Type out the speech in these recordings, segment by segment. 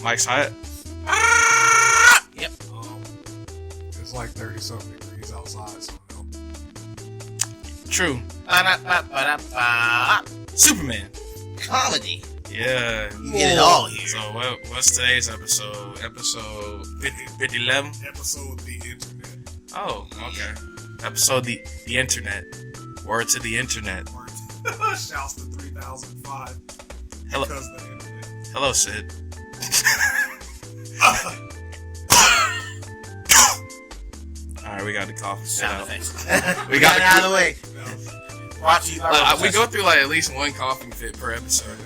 Mike's hot. Yep. It's like 30-something degrees outside, so no. True. Ba-da-ba-ba-da-ba. Superman. Comedy. Yeah. You get it all here. So what's today's episode? Episode 5011? Episode The Internet. Oh, okay. Episode the Internet. Word to the Internet. Shouts to 3005. Hello. Because of the internet. Hello, Sid. Alright, we got the cough. Sound effects. We got it out of the way. Brought to you by we go through like at least one coughing fit per episode.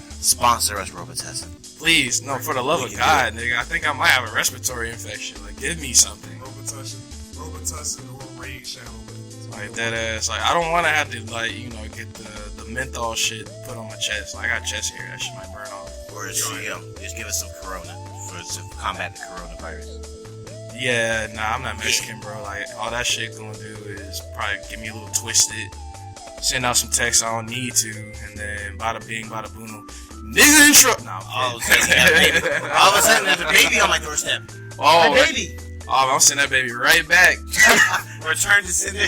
Sponsor us, Robitussin. Please, no, for the love of God, nigga. I think I might have a respiratory infection. Like, give me something. Robitussin or Raid Shadow. Like that ass. Like, I don't want to have to like, get the menthol shit put on my chest. Like, I got chest hair. That shit might burn off. Or just give us some Corona to combat the coronavirus. Yeah, nah, I'm not Mexican, bro. Like, all that shit gonna do is probably get me a little twisted, send out some texts I don't need to, and then bada bing, bada boom. Nigga in trouble. Nah, all of a sudden there's a baby on my doorstep. Oh, my baby. Oh, I'm sending that baby right back. Return to sender.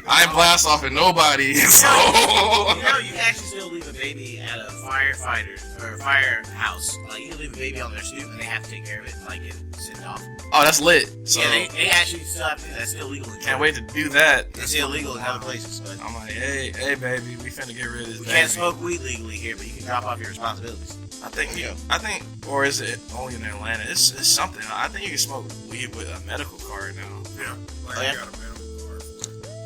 I ain't blast off at nobody, so. You can actually still leave a baby at a firefighter or a firehouse. You can leave a baby on their stoop and they have to take care of it and send it off. Oh, that's lit. So, yeah, they actually still have to do that. That's still legal. Can't wait to do that. It's illegal in other places. But I'm like, hey, baby, we finna get rid of this baby. We can't smoke weed legally here, but you can drop off your responsibilities. I think, or is it only in Atlanta? It's something. I think you can smoke weed with a medical card now. Yeah, you got a medical card for it.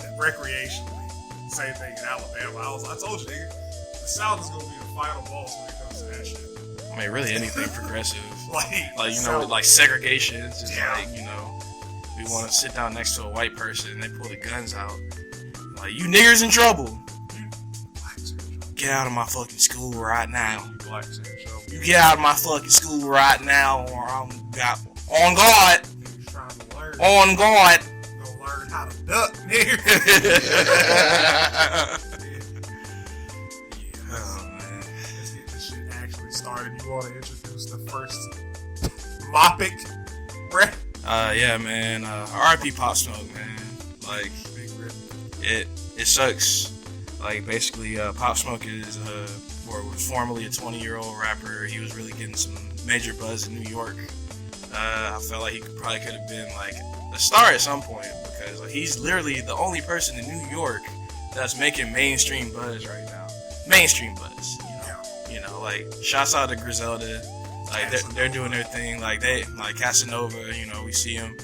And recreationally, same thing in Alabama. I told you, nigga, the South is gonna be the final boss when it comes to that shit. I mean, really anything progressive. like like segregation. It's just we want to sit down next to a white person and they pull the guns out. Like, you niggers in trouble. Get out of my fucking school right now. You get out of my fucking school right now, or I'm got on guard. On guard. Gonna learn how to duck, nigga. Oh man, let's get this shit actually started. You want to introduce the first topic, bruh? Yeah, man. R.I.P. Pop Smoke, man. Like, it sucks. Like, basically, Pop Smoke is was formerly a 20-year-old rapper. He was really getting some major buzz in New York. I felt like he probably could have been like a star at some point because he's literally the only person in New York that's making mainstream buzz right now. Mainstream buzz, like shouts out to Griselda. Like they're doing their thing. Like Casanova, we see him,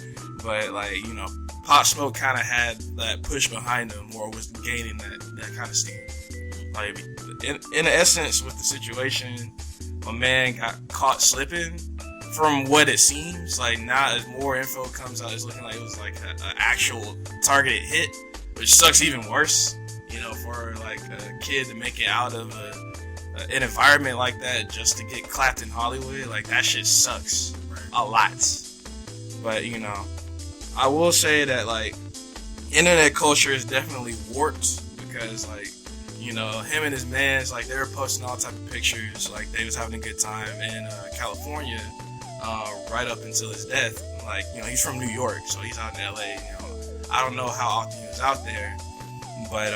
but Pop Smoke kind of had that push behind him, or was gaining that kind of steam. Like in essence, with the situation, my man got caught slipping. From what it seems, like now as more info comes out, it's looking like it was like an actual targeted hit, which sucks even worse. For like a kid to make it out of an environment like that just to get clapped in Hollywood, like that shit sucks a lot. But I will say that like internet culture is definitely warped because him and his mans, like they were posting all type of pictures, like they was having a good time in California. Right up until his death. Like, he's from New York, so he's out in LA. I don't know how often he was out there, but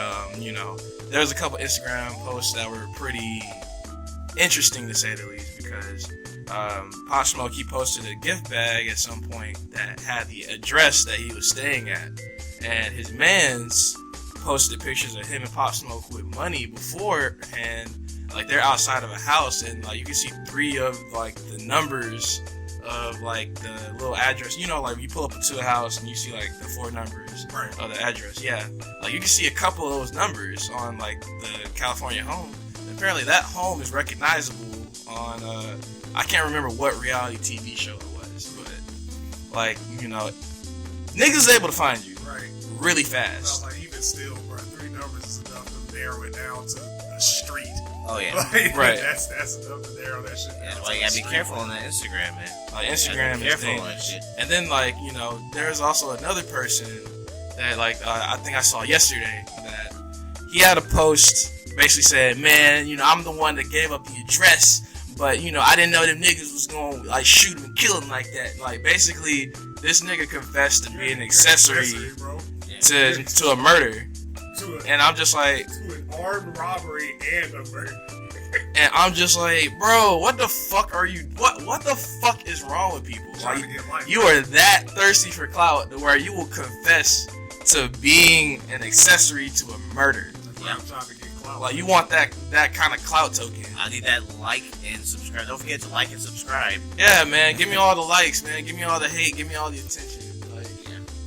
there was a couple Instagram posts that were pretty interesting to say the least, because Pop Smoke, he posted a gift bag at some point that had the address that he was staying at, and his mans posted pictures of him and Pop Smoke with money beforehand. Like they're outside of a house, and like you can see 3 of like the numbers of like the little address. Like you pull up into a house and you see like the 4 numbers of the address. Yeah, like you can see a couple of those numbers on like the California home. And apparently that home is recognizable on I can't remember what reality TV show it was, but like niggas able to find you really fast. Like even still, bro, 3 numbers is enough to narrow it down to a street. Oh yeah, right. That's enough to narrow that shit down. Yeah, well, you gotta be careful on that Instagram, man. Like Instagram is dangerous. And then there's also another person that I think I saw yesterday that he had a post basically said, man, I'm the one that gave up the address, But I didn't know them niggas was gonna like shoot him and kill him like that. Like basically, this nigga confessed to being an accessory bro. to a murder, and I'm just like, to an armed robbery and a murder. And I'm just like, bro, what the fuck are you? What the fuck is wrong with people? Like, you are that thirsty for clout to where you will confess to being an accessory to a murder. I'm trying to get clout. Like, you want that kind of clout token. I need that like and subscribe. Don't forget to like and subscribe. Yeah, man. Give me all the likes, man. Give me all the hate. Give me all the attention. Like,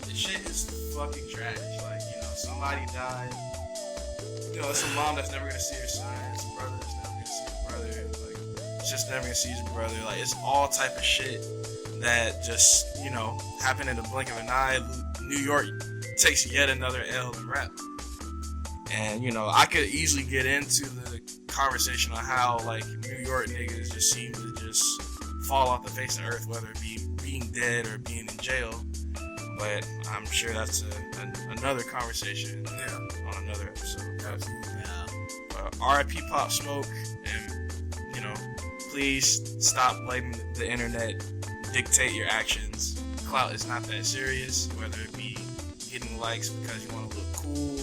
the shit is fucking trash. Like, somebody died. Some mom that's never gonna see her son. Some brother that's never gonna see his brother. Like, just never gonna see his brother. Like, it's all type of shit that just, happened in the blink of an eye. New York takes yet another L in rap. And, I could easily get into the conversation on how, like, New York niggas just seem to just fall off the face of the earth, whether it be being dead or being in jail. But I'm sure that's another conversation on another episode. RIP Pop Smoke, and please stop letting the internet dictate your actions. Clout is not that serious, whether it be getting likes because you want to look cool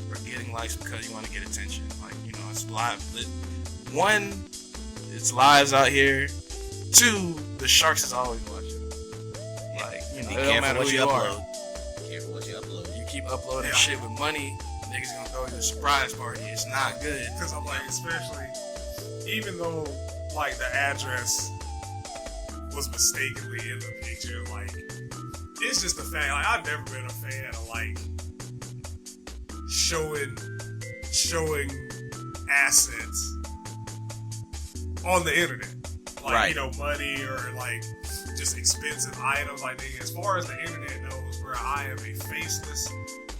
or getting likes because you want to get attention. Like, it's live. One, it's lives out here. Two, the sharks is always watching. Like, it don't matter who you are. Careful what you upload. You keep uploading shit with money, niggas gonna throw you a surprise party. It's not good. Because I'm like, especially, even though, like, the address was mistakenly in the picture, like, it's just a fact. Like, I've never been a fan of, like, showing assets on the internet. Like, money or, like, just expensive items. Like, nigga, as far as the internet knows, where I am a faceless,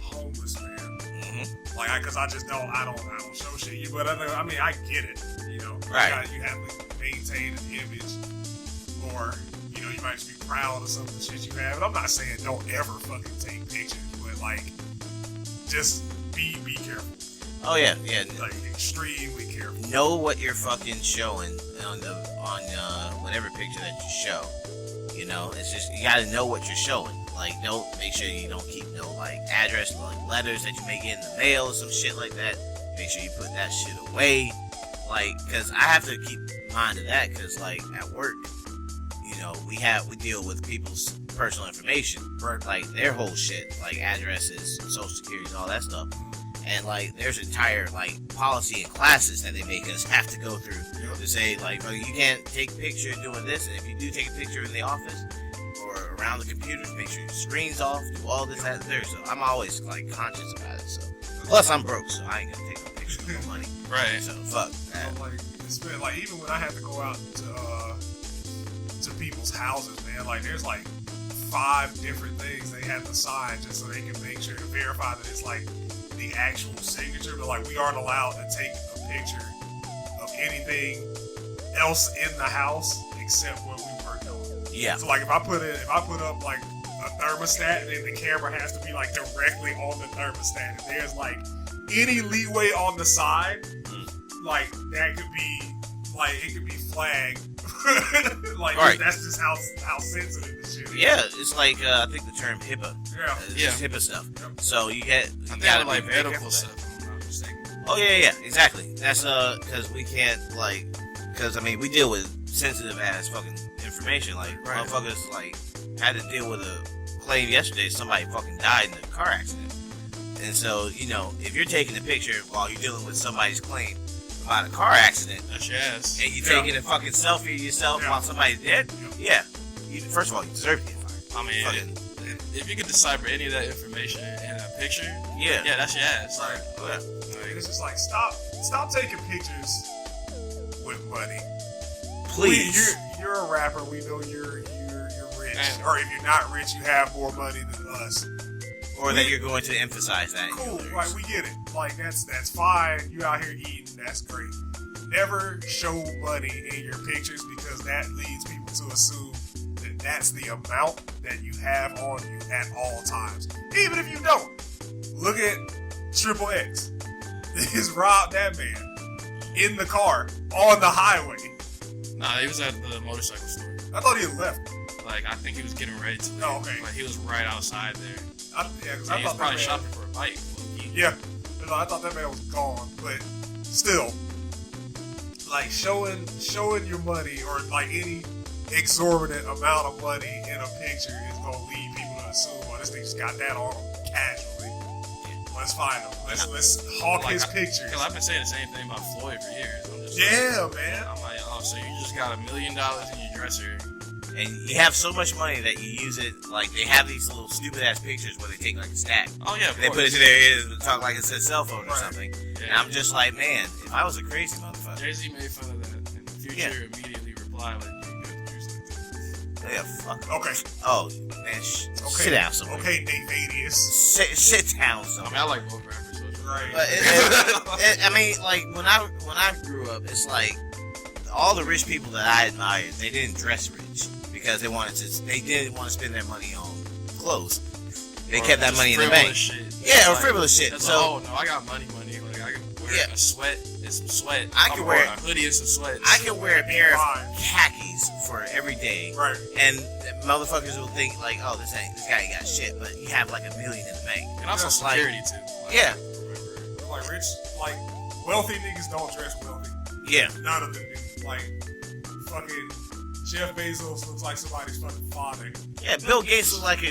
homeless man. Mm-hmm. Like, because I don't show shit. But I mean, I get it. Right. You have to maintain an image, or you might just be proud of some of the shit you have. And I'm not saying don't ever fucking take pictures, but like, just be careful. Oh yeah. Like, extremely careful. Know what you're fucking showing on whatever picture that you show. It's just, you gotta know what you're showing. Like, don't make sure you don't keep no like address, like letters that you may get in the mail or some shit like that. Make sure you put that shit away. Like, cause I have to keep mind of that, cause like at work, we deal with people's personal information, like their whole shit, like addresses, social security, and all that stuff. And like, there's entire like policy and classes that they make us have to go through to say like, you can't take a picture doing this, and if you do take a picture in the office or around the computers, make sure your screen's off, do all this, that, and there. So I'm always like conscious about it. So plus I'm broke, so I ain't gonna take no pictures with no money. Right. So fuck that. So, like, it's been like, even when I have to go out to people's houses, man, like there's like 5 different things they have to sign just so they can make sure to verify that it's like the actual signature. But like, we aren't allowed to take a picture of anything else in the house except what we worked on. Yeah. So like, if I put up like a thermostat, and then the camera has to be like directly on the thermostat. If there's like any leeway on the side, like that could be like, it could be flagged. Like, right. That's just how sensitive this shit is. Yeah, it's like I think the term HIPAA. Yeah. It's just HIPAA stuff. Yep. So you gotta like be very medical careful stuff. If I'm not mistaken. Oh yeah, exactly. That's because we can't because I mean, we deal with sensitive ass fucking information. Like, motherfuckers like had to deal with a claim yesterday somebody fucking died in a car accident. And so, if you're taking a picture while you're dealing with somebody's claim about a car accident, that's your ass. And you're taking a fucking selfie of yourself while somebody's dead, first of all, you deserve to get fired. I mean, if you could decipher any of that information in a picture, that's your ass. Right. It's just like, stop taking pictures with money. Please. You're a rapper. We know you're rich, or if you're not rich, you have more money than us. Or that you're going to emphasize that. Cool, right? We get it. Like, that's fine. You out here eating, that's great. Never show money in your pictures, because that leads people to assume that that's the amount that you have on you at all times. Even if you don't. Look at Triple X. He's robbed that man in the car on the highway. Nah, he was at the motorcycle store. I thought he had left. Like, I think he was getting ready to leave. Oh, okay. Like, he was right outside there. Because And I he was thought probably that man, shopping for a bike. yeah, no, I thought that man was gone, but still, like showing your money or like any exorbitant amount of money in a picture is gonna lead people to assume, well, this thing just got that on him casually. Let's find him. Let's hawk his pictures. Because I've been saying the same thing about Floyd for years. I'm just Man. I'm like, oh, so you just got $1 million in your dresser? And you have so much money that you use it, like, they have these little stupid ass pictures where they take like a stack. Oh, yeah, They put it to their ears and talk like it's a cell phone or Right. something. Yeah. And I'm just like, man, if I was a crazy motherfucker. Jay-Z made fun of that. And Future immediately replied, like, you good juice like that. Yeah, fuck. Okay. Oh, man, sit down somewhere. Okay, Nate Vadius. Sit down I somewhere. mean, I like both rappers, so it's Right. But I mean, like when I grew up, it's like all the rich people that I admired, they didn't dress rich because they didn't want to spend their money on clothes. They kept that money in the bank. Shit. Yeah, or Like, frivolous shit. that's So like, oh no, I got money. Like I can wear a sweat and some sweat. I can wear a hoodie and some sweats. I can wear a pair of Fine. khakis for every day, Right. and motherfuckers will think like, oh, this guy ain't got shit, but you have like $1 million in the bank. and also Just security too. Like, Yeah. Like rich, like wealthy niggas don't dress wealthy. Yeah. None of them do. Like fucking Jeff Bezos looks like somebody's fucking father. Yeah, Bill Gates looks like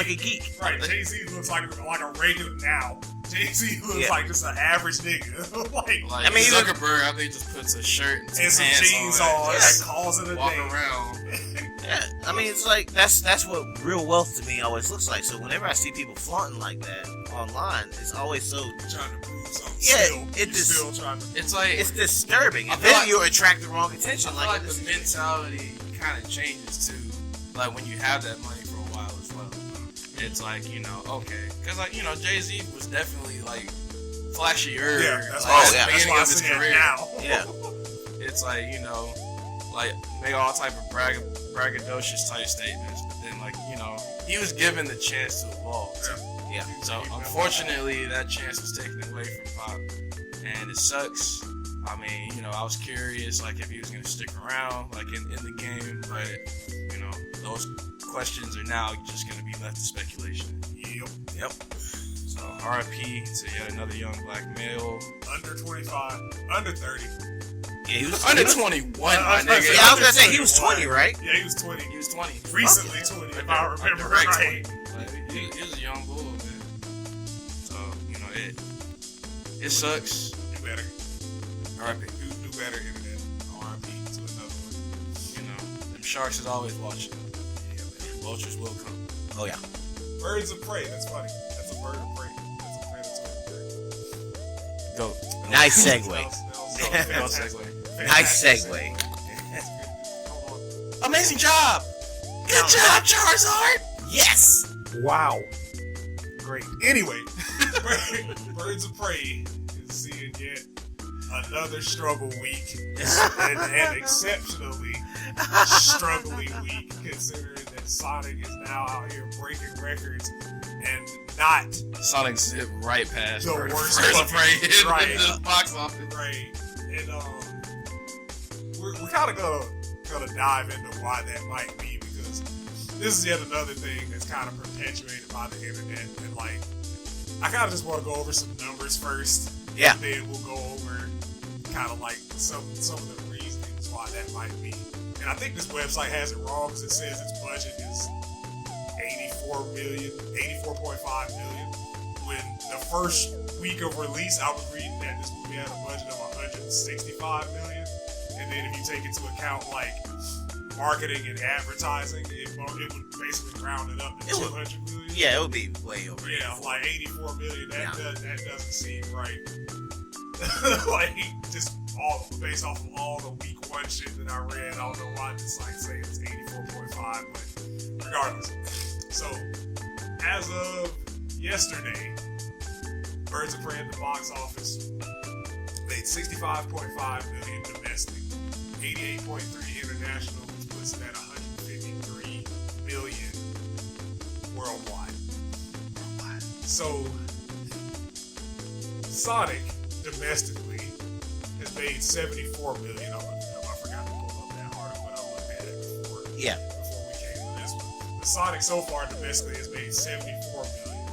a geek. Right. Jay-Z looks like a regular now. Jay-Z looks Yeah. like just an average nigga. like Like I mean, Zuckerberg, I think just puts a shirt and and some pants jeans on, on, Yes. and calls it a walk day. around. Yeah, I mean, it's like that's what real wealth to me always looks like. So whenever I see people flaunting like that online, it's always so Trying to prove something. Yeah, still, it you're just- still trying to. it's disturbing, I and feel then like- you attract the wrong attention. I feel like this the is- mentality kind of changes too. Like when you have that money for a while as well. It's like, you know, okay, because like, you know, Jay-Z was definitely like flashier. Yeah, that's like, why, at the that's beginning why I of his say it career. now. Yeah. It's like, you know, like make all type of braggadocious type statements, but then like, you know, he was given the chance to evolve. Yeah. So unfortunately, that chance was taken away from Pop, and it sucks. I mean, you know, I was curious, like if he was gonna stick around, like in the game, but you know, those questions are now just gonna be left to speculation. Yep. So RIP to yet another young black male. Under 25, under 30. Yeah, he was Under 21, my nigga. Yeah, I was gonna say he was 20, right? Yeah, he was 20. He was 20. Recently 20, if I remember Right, right. 20. Like, he was a young bull, man. So, you know, it sucks. Do better. RIP. Do better, internet. RIP to another one. You know, them sharks is always watching. Yeah, man. Vultures will come. Oh yeah. Birds of prey. That's funny. That's a bird of prey. That's a predatory bird. Go. Nice That segue. was Go fantastic. segue. Nice Fantastic segue. That's good. Hold on. Amazing job! Good job, Charizard! Yes. Wow. Great. Anyway, Birds of Prey is seeing yet another struggle week, and exceptionally struggling week, considering that Sonic is now out here breaking records and not Sonic zipped right past The Birds worst of Prey fucking- right. in the box office. right. And we're kind of gonna dive into why that might be, because this is yet another thing that's kind of perpetuated by the internet. And like, I kind of just want to go over some numbers first. Yeah. And then we'll go over kind of like some of the reasons why that might be. And I think this website has it wrong because it says its budget is 84.5 million. When the first week of release, I was reading that this movie had a budget of 165 million. And then if you take into account like marketing and advertising, it would basically round it up to 200 million. Yeah, it would be way over. Yeah, 84. like 84 million. That doesn't seem right. like just all based off of all the week one shit that I read. I don't know why this like say it's 84.5, but regardless. So as of yesterday, Birds of Prey at the box office made 65.5 million domestic, 88.3 international, which puts it at 153 million worldwide. So Sonic domestically has made 74 million. I forgot to pull up that Yeah. Before we came to this one. The Sonic so far domestically has made $74 million.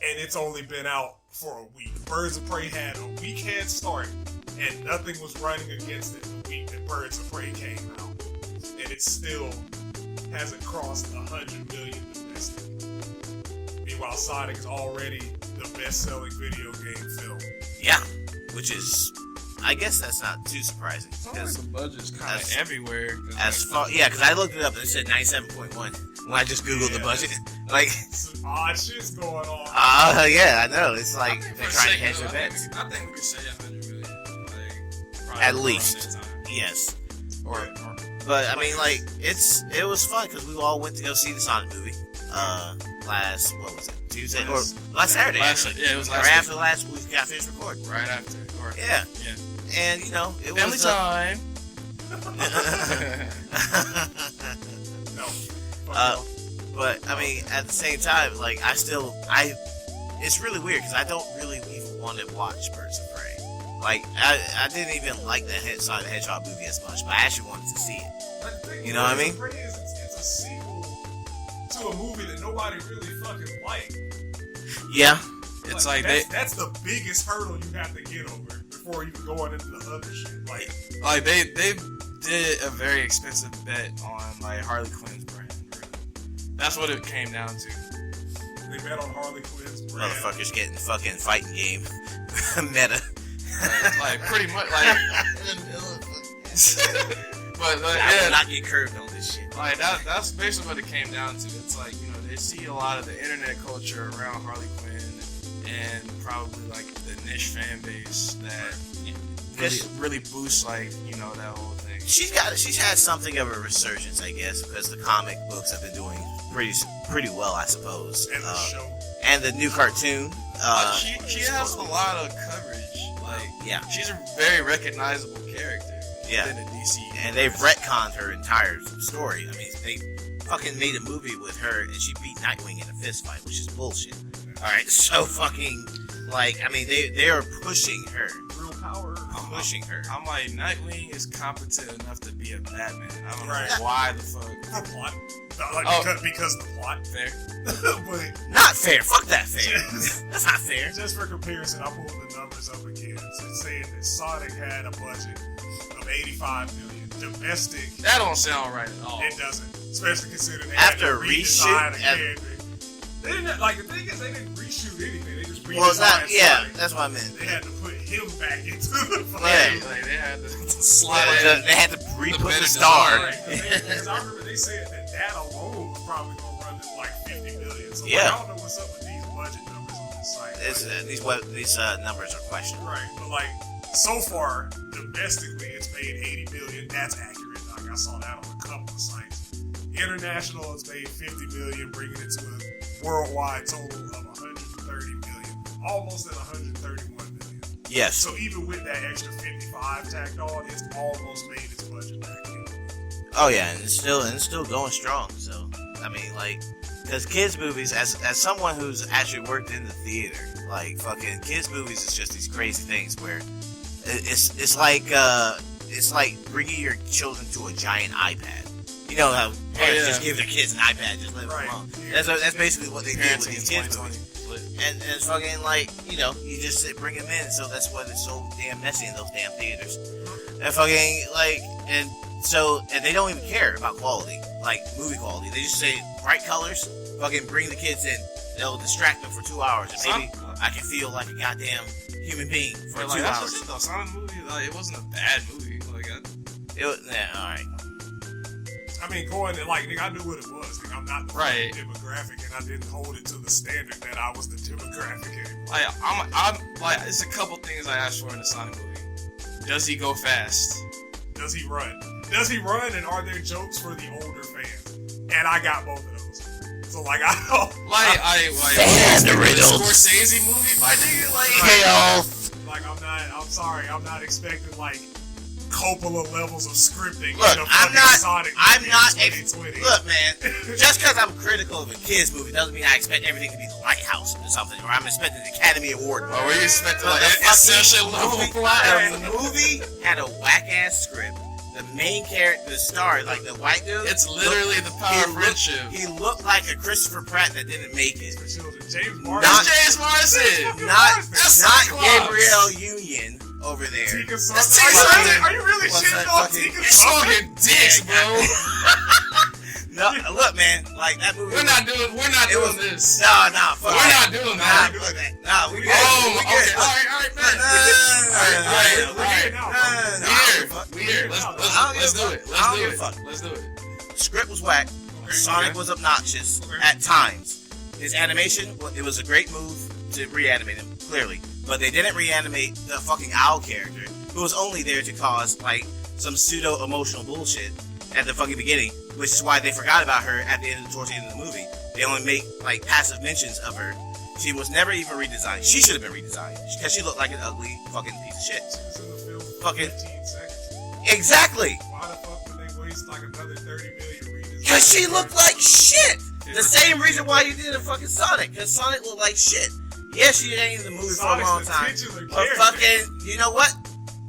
And it's only been out for a week. Birds of Prey had a week head start, and nothing was running against it the week that Birds of Prey came out. And it still hasn't crossed 100 million domestic. Meanwhile, Sonic is already the best-selling video game film. Yeah, which is, I guess that's not too surprising. Because the budget's kind of everywhere. Because I looked it up and it said 97.1 when I just googled the budget. Like, some odd shit's going on. Yeah, I know. It's like they're trying to hedge their bets. I think we could say 100 million. Like, at least, yes. But I mean, like, it was fun because we all went to go see the Sonic movie. Last, what was it, Tuesday or last Saturday? It was last. Or after last we got finished recording. Right after. Yeah. And you know, it family was time. No. But I mean, at the same time, like, it's really weird because I don't really even want to watch Birds of Prey. Like, I didn't even like the Sonic the Hedgehog movie as much, but I actually wanted to see it. You know what I mean? It's a sequel to a movie that nobody really fucking liked. Yeah. It's like that's the biggest hurdle you have to get over before even going into the other shit. Like they did a very expensive bet on like Harley Quinn's brand. Really. That's what it came down to. They bet on Harley Quinn's brand. Motherfuckers getting fucking fighting game meta. Like pretty much like. But I will not get curved on this shit. Like that's basically what it came down to. It's like, you know, they see a lot of the internet culture around Harley Quinn and probably like the niche fan base that really boosts, like, you know, that whole thing. She's had something of a resurgence, I guess, because the comic books have been doing pretty well, I suppose. And the show. And the new cartoon. She has a lot of coverage. Like, yeah, she's a very recognizable character. Yeah, in the DC universe. And they've retconned her entire story. I mean, they fucking made a movie with her, and she beat Nightwing in a fist fight, which is bullshit. All right, so fucking, like, I mean, they are pushing her. Real power. Pushing her. I'm like, Nightwing is competent enough to be a Batman. I don't Right. know why the fuck. The plot. Because the plot. Fair. But not fair. Fuck that fair. That's not fair. Just for comparison, I pulled the numbers up again. So it's saying that Sonic had a budget of $85 million. Domestic. That don't sound right at all. It doesn't. Especially considering they after had to redesign a character. They didn't, like, the thing is, they didn't reshoot anything. They just redesigned Sonic. That's what I meant. They had to put him back into the fight. Yeah. Like, they had to slide. They had to re-put the star. Right. Because I remember they said that alone was probably going to run to like $50 million. So yeah. Like, I don't know what's up with these budget numbers on this site. These numbers are questionable. Right, but like, so far, domestically, it's made $80 million. That's accurate. Like, I saw that on a couple of sites. International, it's made $50 million, bringing it to a worldwide total of $130 million, almost at $131 million. Yes. So even with that extra 55 tacked on, it's almost made its budget back in. Oh yeah, and it's still going strong. So I mean, like, because kids movies, as someone who's actually worked in the theater, like, fucking kids movies is just these crazy things where it's like bringing your children to a giant iPad. You know how parents just give their kids an iPad, just let them alone. That's basically what they do with these kids movies. And it's fucking like, you know, you just bring them in, so that's why it's so damn messy in those damn theaters. And fucking, like, and they don't even care about quality, like movie quality. They just say bright colors, fucking bring the kids in. They'll distract them for 2 hours, and maybe I can feel like a goddamn human being for 2 hours. That's just it though. Sonic movie, like, it wasn't a bad movie. Like, it was, alright. I mean, going and like, nigga, I knew what it was. Nigga, I'm not the demographic, and I didn't hold it to the standard that I was the demographic anymore. Like, I'm like, it's a couple things I asked for in the Sonic movie. Does he go fast? Does he run? Does he run? And are there jokes for the older fans? And I got both of those. So like, I don't fan riddles. Scorsese movie, my nigga, like chaos. Like, I'm sorry, I'm not expecting like Coppola levels of scripting. Look, I'm not. Look, look, man. Just because I'm critical of a kids movie doesn't mean I expect everything to be the Lighthouse or something, or I'm expecting the Academy Award. Or we expecting like essential level. The movie had a whack ass script. the main character, the star, like the white dude. It's literally the power of friendship. He looked like a Christopher Pratt that didn't make it. James Marsden. Not James Marsden. Not Gabrielle Union over there. Tika That's Sumpter. Are you really shitting on Tika You're Sumpter? smoking dicks, bro. No, look, man. Like that movie. We're not doing this. Nah. Fuck We're that. not doing Nah, that. fuck that. Nah, we good. Oh, we okay. good. All right, man. We here. Let's do it. Let's do it. The script was whack. Sonic was obnoxious at times. His animation, it was a great move to reanimate him, clearly. But they didn't reanimate the fucking owl character, who was only there to cause, like, some pseudo-emotional bullshit at the fucking beginning, which is why they forgot about her towards the end of the movie. They only make, like, passive mentions of her. She was never even redesigned. She should have been redesigned, because she looked like an ugly fucking piece of shit. She was in the film for Fucking 15 seconds. Exactly! Why the fuck would they waste like another 30 million redesign? Because she looked like shit! The same reason why you did a fucking Sonic, because Sonic looked like shit. Yeah, she ain't in the movie for a long time. But fucking, you know what?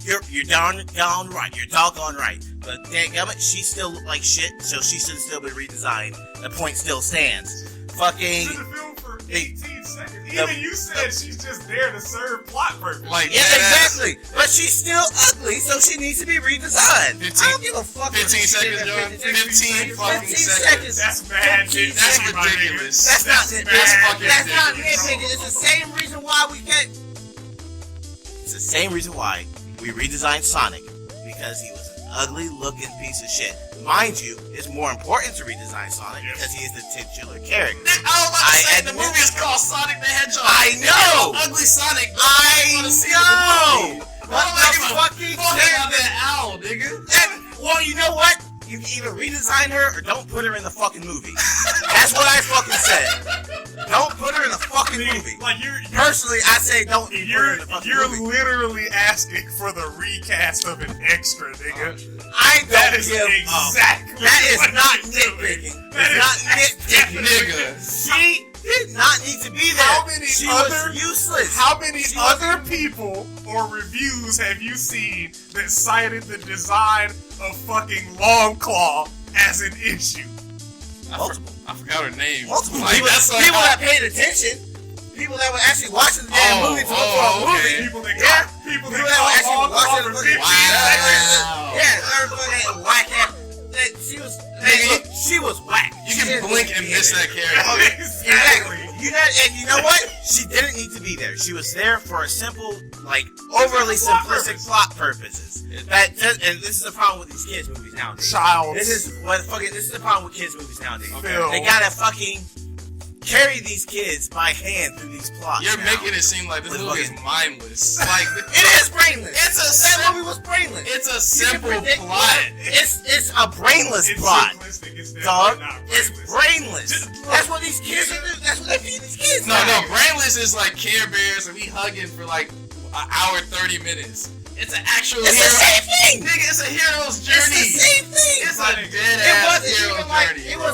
You're doggone right. You're doggone right. But dadgummit, she still looked like shit, so she should still be redesigned. The point still stands. Fucking. She's in the film for 18 seconds. Even you said she's just there to serve plot purpose. Like, yeah, exactly. But she's still ugly, so she needs to be redesigned. I don't give a fuck. 15 seconds, John. 15 fucking seconds. That's mad. That's ridiculous. That's not ridiculous. nitpicking. It's the same reason why we can't. It's the same reason why we redesigned Sonic, because he was an ugly looking piece of shit. Mind you, it's more important to redesign Sonic because he is the titular character. The movie is called Sonic the Hedgehog. I know. Ugly Sonic. I know. What the fucking that owl, nigga? Well, you know what? You can either redesign her or don't put her in the fucking movie. That's what I fucking said. Don't put her in the fucking movie. Like Personally, I say don't put her in the fucking movie. You're literally asking for the recast of an extra, nigga. I don't That is give exactly. That is what not you're doing. nitpicking. That It's is not nitpicking. Nigga. She did not need to be there. How many she other was useless. How many other people or reviews have you seen that cited the design of fucking Longclaw as an issue? Multiple. I forgot her name. Multiple Like, people, that's like people that paid attention. People that were actually watching the damn movie to look for a movie. People that Yeah. people People that that were got actually Longclaw watching for the 15 movie. seconds. Yeah, her fucking whack ass. She was whack. You can blink and miss that character. Exactly. You know what? She didn't need to be there. She was there for a simple, like, overly simplistic plot purposes. And this is the problem with these kids movies nowadays. This is the problem with kids movies nowadays. Okay. They gotta fucking carry these kids by hand through these plots. You're now. making it seem like this movie is mindless. Like, It is brainless. That movie was brainless. it's a simple predict plot. It's a brainless It's plot. simplistic. It's Dog, definitely not it's brainless. brainless. That's what these kids are doing. That's what they feed these kids. No, now. brainless is like Care Bears and we hugging for like an hour 30 minutes. It's an actual It's hero. the same thing. Nigga, it's a hero's It's journey. the same thing. It's a dead It ass wasn't hero even like journey. it bro.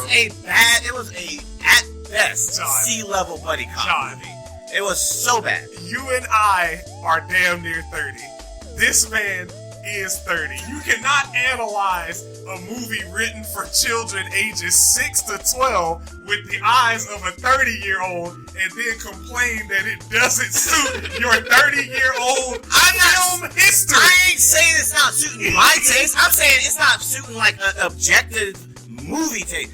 was a at best John. C-level buddy cop John. movie. It was so bad. You and I are damn near 30. This man is 30. You cannot analyze a movie written for children ages 6 to 12 with the eyes of a 30-year-old and then complain that it doesn't suit your 30-year-old film history. I ain't saying it's not suiting my taste. I'm saying it's not suiting like an objective movie taste.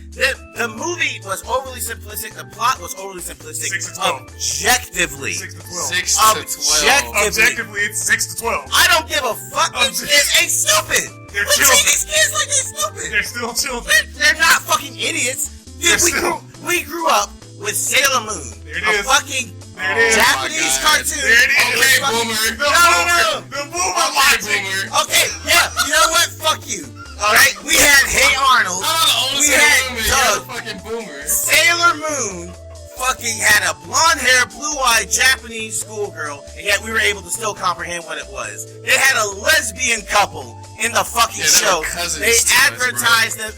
The movie was overly simplistic. The plot was overly simplistic. 6 to 12. Objectively. 6 to 12. 6 to 12. Objectively, it's 6 to 12. I don't give a fuck. It's stupid. They're We treat children. these kids like they're stupid. They're still children. They're not fucking idiots. Dude, They're we grew up with Sailor Moon. There it a is. fucking There it is. Japanese Oh my God. cartoon. There it is. Okay, Fucking- boomer. No. The boomer Okay, logic. boomer. Okay, yeah, you know what? Fuck you. Alright? We had Hey Arnold. I'm the oldest We in the had room and Doug. you're a fucking boomer. Sailor Moon fucking had a blonde-haired, blue-eyed Japanese schoolgirl, and yet we were able to still comprehend what it was. They had a lesbian couple in the fucking Yeah, they show. were cousins They to us, advertised them.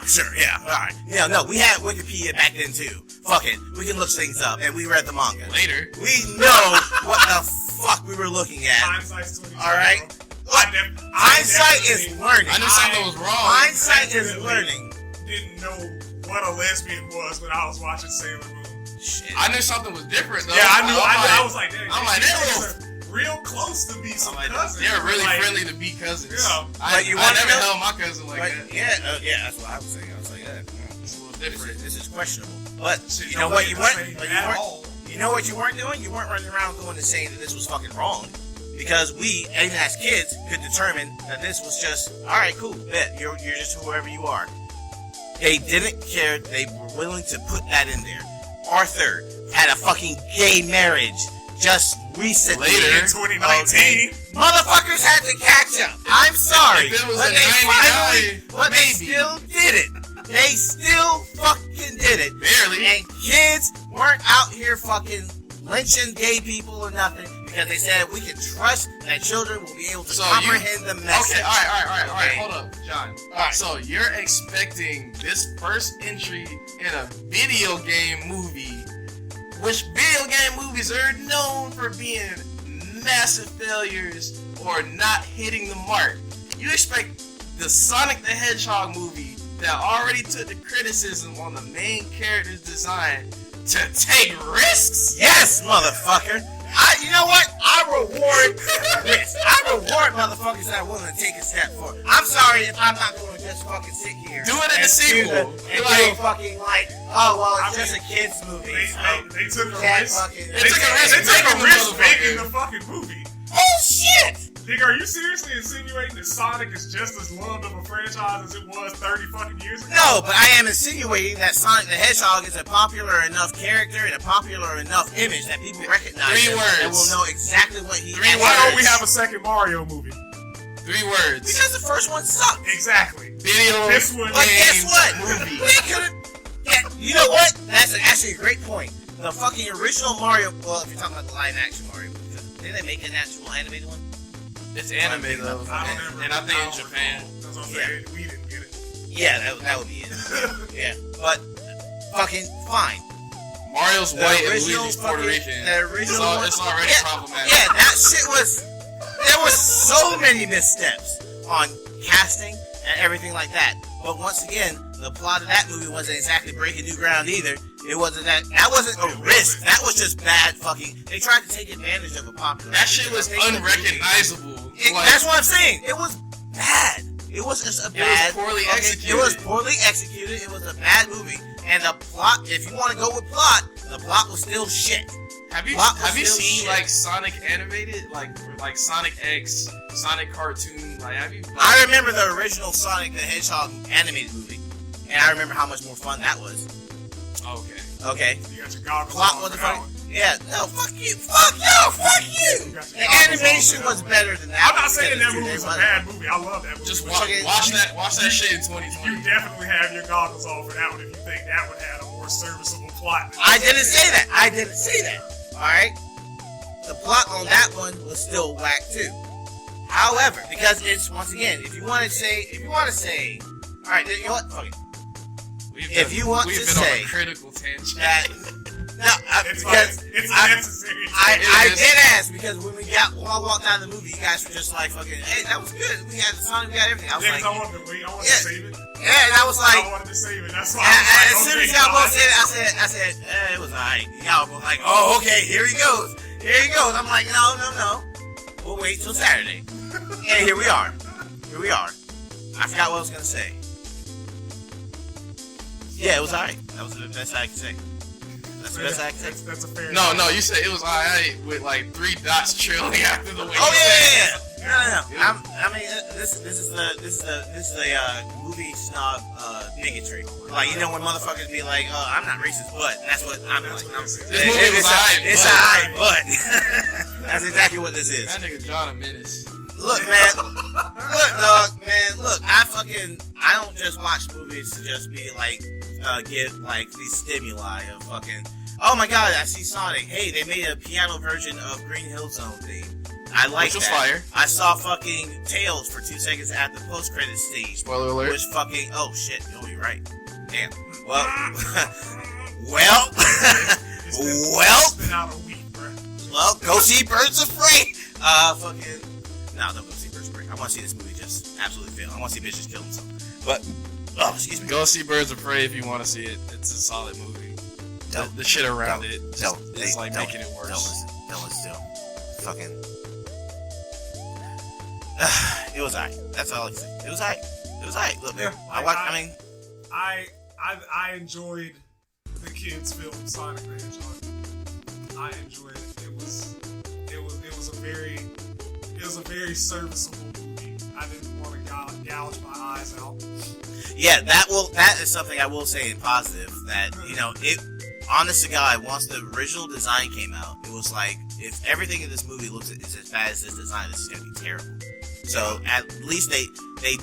Sure, yeah, alright. Yeah, no, we had Wikipedia back then too. Fuck it, we can look things up, and we read the manga. Later. We know what the fuck we were looking at. Hindsight's 2020, Alright? Hindsight is learning. I knew something was wrong. Hindsight is learning. Didn't know what a lesbian was when I was watching Sailor Moon. Shit. I knew something was different though. Yeah, I knew. I was like, I'm like, they're real close to be some cousins. They're really like, friendly to be cousins. Yeah. I never held my cousin like that. Yeah, that's what I was saying. I was like, It's a little different. This is questionable. But So you know what you weren't? You You know what you weren't doing? You weren't running around going and saying that this was fucking wrong. Because we, even as kids, could determine that this was just, alright, cool, bet, you're just whoever you are. They didn't care, they were willing to put that in there. Arthur had a fucking gay marriage just recently. Later. In 2019. Okay? Motherfuckers had to catch up. I'm sorry. If it was But a they 99, finally, they still did it. They still fucking did it. Barely. And kids weren't out here fucking lynching gay people or nothing because they said we can trust that children will be able to comprehend the message. Okay, alright, Okay. hold up, John. Alright. So you're expecting this first entry in a video game movie, which video game movies are known for being massive failures or not hitting the mark. You expect the Sonic the Hedgehog movie that already took the criticism on the main character's design to take risks? Yes, motherfucker. You know what? I reward risk. I reward motherfuckers that are willing to take a step forward. I'm sorry if I'm not going to just fucking sit here. Do it in the sequel. And do fucking like, oh, well, it's just a kid's movie. They took a risk. They took a risk making the fucking movie. Oh, shit! Nigga, are you seriously insinuating that Sonic is just as loved of a franchise as it was 30 fucking years ago? No, but I am insinuating that Sonic the Hedgehog is a popular enough character and a popular enough image that people recognize him and will know exactly what he is. Why don't we have a second Mario movie? 3 words. Because the first one sucked. Exactly. Video This one But guess what? movie. They could've... Yeah, you know what? That's actually a great point. The fucking original Mario... Well, if you're talking about the live-action Mario movie, did they make an actual animated one? It's anime though, and I think in Japan. That's what I'm saying. We didn't get it. Yeah, that would be it. Yeah, but fucking fine. Mario's The white and original Luigi's Puerto fucking- Rican. the original It's already problematic. Yeah, that shit was... There was so many missteps on casting and everything like that. But once again, the plot of that movie wasn't exactly breaking new ground either. It wasn't that wasn't a risk. That was just bad fucking... They tried to take advantage of a popular... That shit was unrecognizable. That's what I'm saying. It was bad. It was just a bad... It was poorly executed. It was poorly executed. It was a bad movie. And the plot, if you want to go with plot, the plot was still shit. Have you seen like Sonic animated, like Sonic X, Sonic cartoon? Like, have you? I remember the original Sonic the Hedgehog animated movie, and I remember how much more fun that was. Okay. You got your goggles Plot on wasn't for that fun. one. Yeah. No. Fuck you. Fuck you. The animation was better than that. I'm not saying that movie was a bad movie. I love that movie. Just But watch that shit in you 2020. definitely have your goggles on for that one if you think that one had a more serviceable plot. I didn't say that. All right. The plot on that one was still whack too. However, because it's once again, if you want to say, all right, you know what? Fuck it. If you want to say on a critical tangent. that, It's because necessary. I did ask because when I walked out of the movie, you guys were just like fucking, hey, that was good. We had the Sonic, we had everything. I was Yeah, like, 'cause I wanted to wait. I wanted to save it. yeah, and I was like, I wanted to save it. That's why I was like, as soon as y'all both said it, I said, it was alright. Y'all both like, oh, okay, here he goes. I'm like, no. We'll wait till Saturday. And here we are. I forgot what I was gonna say. Yeah, it was alright. That was the best I could say. That's the best I could say. That's a fair. No, you said it was alright with like 3 dots trailing after the way. Oh you said it. yeah. No. I mean, this is the movie snob bigotry. Like, you know when motherfuckers be like, I'm not racist, but that's what I'm like. This movie was alright, It's but- alright, but that's exactly what this is. That nigga John a menace. Look, man. Look, dog, man. Look, I don't just watch movies to just be like, get like these stimuli of fucking, oh my god, I see Sonic. Hey, they made a piano version of Green Hill Zone theme. I like Which was that. fire. I saw fucking Tails for 2 seconds at the post-credit stage. Spoiler alert. Which fucking, oh shit, oh, you're right. Damn. Well, well, It's been out a week, bro. well, go see Birds of Prey. Fucking, no, don't go see Birds of Prey. I want to see this movie just absolutely fail. I want to see bitches kill themselves. But excuse me. Go see Birds of Prey if you want to see it. It's a solid movie. The shit around it is like making it worse. Don't listen to him. Fucking. It was alright. That's all I can say. It was alright. Look, man. I enjoyed the kids' film Sonic the Hedgehog. I enjoyed it. It was a very serviceable movie. I didn't want to gouge my eyes out. Yeah, that is something I will say in positive. That it. Honest to God, once the original design came out, it was like, if everything in this movie looks is as bad as this design, this is gonna be terrible. So at least they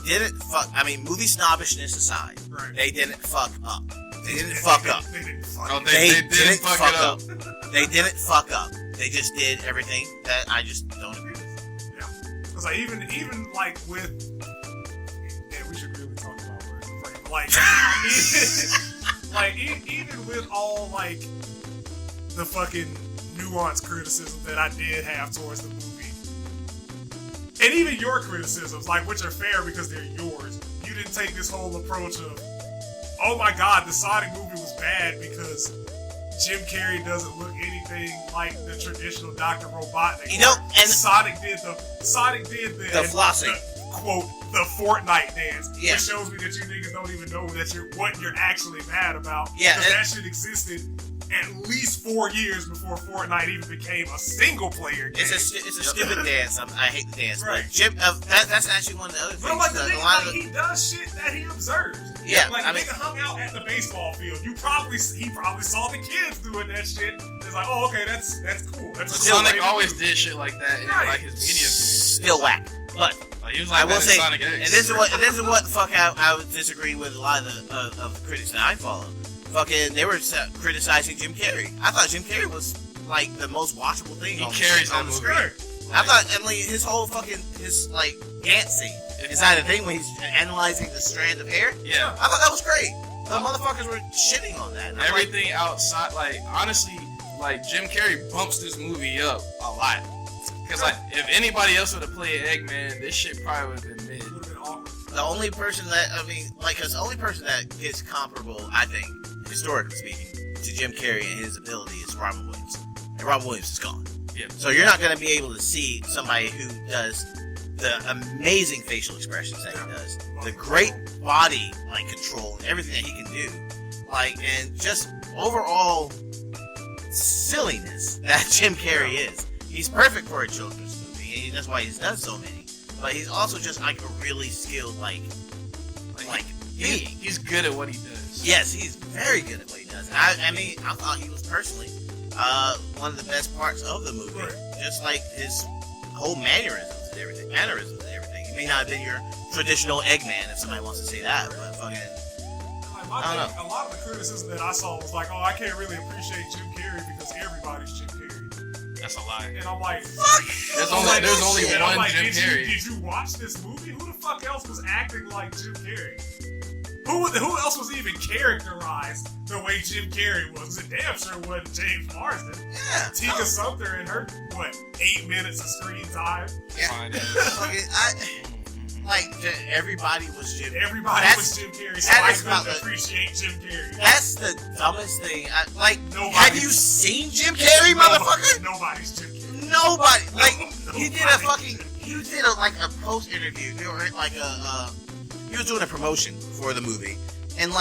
didn't fuck. I mean, movie snobbishness aside, right. They didn't fuck up. They didn't fuck up. They didn't fuck up. They didn't fuck up. They didn't fuck up. They just did everything that I just don't agree with. Yeah, because like even like with, we should really talk about Birds of Prey. Like, even with all like the fucking nuanced criticism that I did have towards the movie, and even your criticisms, like, which are fair because they're yours, you didn't take this whole approach of, oh my god, the Sonic movie was bad because Jim Carrey doesn't look anything like the traditional Dr. Robotnik. And Sonic did the flossing. Quote, the Fortnite dance, yeah. which shows me that you niggas don't even know what you're actually mad about. Yeah, because that shit existed at least 4 years before Fortnite even became a single player game. It's a stupid dance. I hate the dance, right. But Jim, that's actually one of the other things. But like the nigga, he does shit that he observes. Yeah, like the nigga hung out at the baseball field. He probably saw the kids doing that shit. It's like, oh, okay, that's cool. That's Sonic always did shit like that in like his media series. Still whack, but. He was like, I will say, Sonic X. And this is what the fuck I would disagree with a lot of the critics that I follow. Fucking, they were criticizing Jim Carrey. I thought Jim Carrey was like the most watchable thing. He carries on the screen. I thought, and like his whole fucking like dance scene inside the thing when he's analyzing the strand of hair. Yeah, I thought that was great. The motherfuckers were shitting on that. Everything outside, like honestly, like Jim Carrey bumps this movie up a lot. Because like, if anybody else would have played Eggman, this shit probably would have been mid. The only person because the only person that gets comparable, I think, historically speaking, to Jim Carrey and his ability is Robin Williams. And Robin Williams is gone. Yeah. So you're not going to be able to see somebody who does the amazing facial expressions that he does, the great body like control and everything that he can do, like, and just overall silliness that Jim Carrey is. He's perfect for a children's movie, and that's why he's done so many. But he's also just like a really skilled like being. He's good at what he does. Yes, he's very good at what he does. And I thought he was personally one of the best parts of the movie. Right. Just like his whole mannerisms and everything. He may not have been your traditional Eggman, if somebody wants to say that, but fucking. I don't know. A lot of the criticism that I saw was like, oh, I can't really appreciate Jim Carrey because everybody's Jim Carrey. That's a lie. And I'm like, fuck. There's only one Jim Carrey. Did you watch this movie? Who the fuck else was acting like Jim Carrey? Who else was even characterized the way Jim Carrey was? It damn sure wasn't James Marsden. Yeah. Tika Sumpter and her 8 minutes of screen time. Yeah. Everybody was Jim. Everybody was Jim Carrey. So I couldn't appreciate Jim Carrey. That's the dumbest thing. Have you seen Jim Carrey, Nobody, motherfucker? Nobody's Jim Carrey. Nobody. Nobody. He did a post interview. He was doing a promotion for the movie, and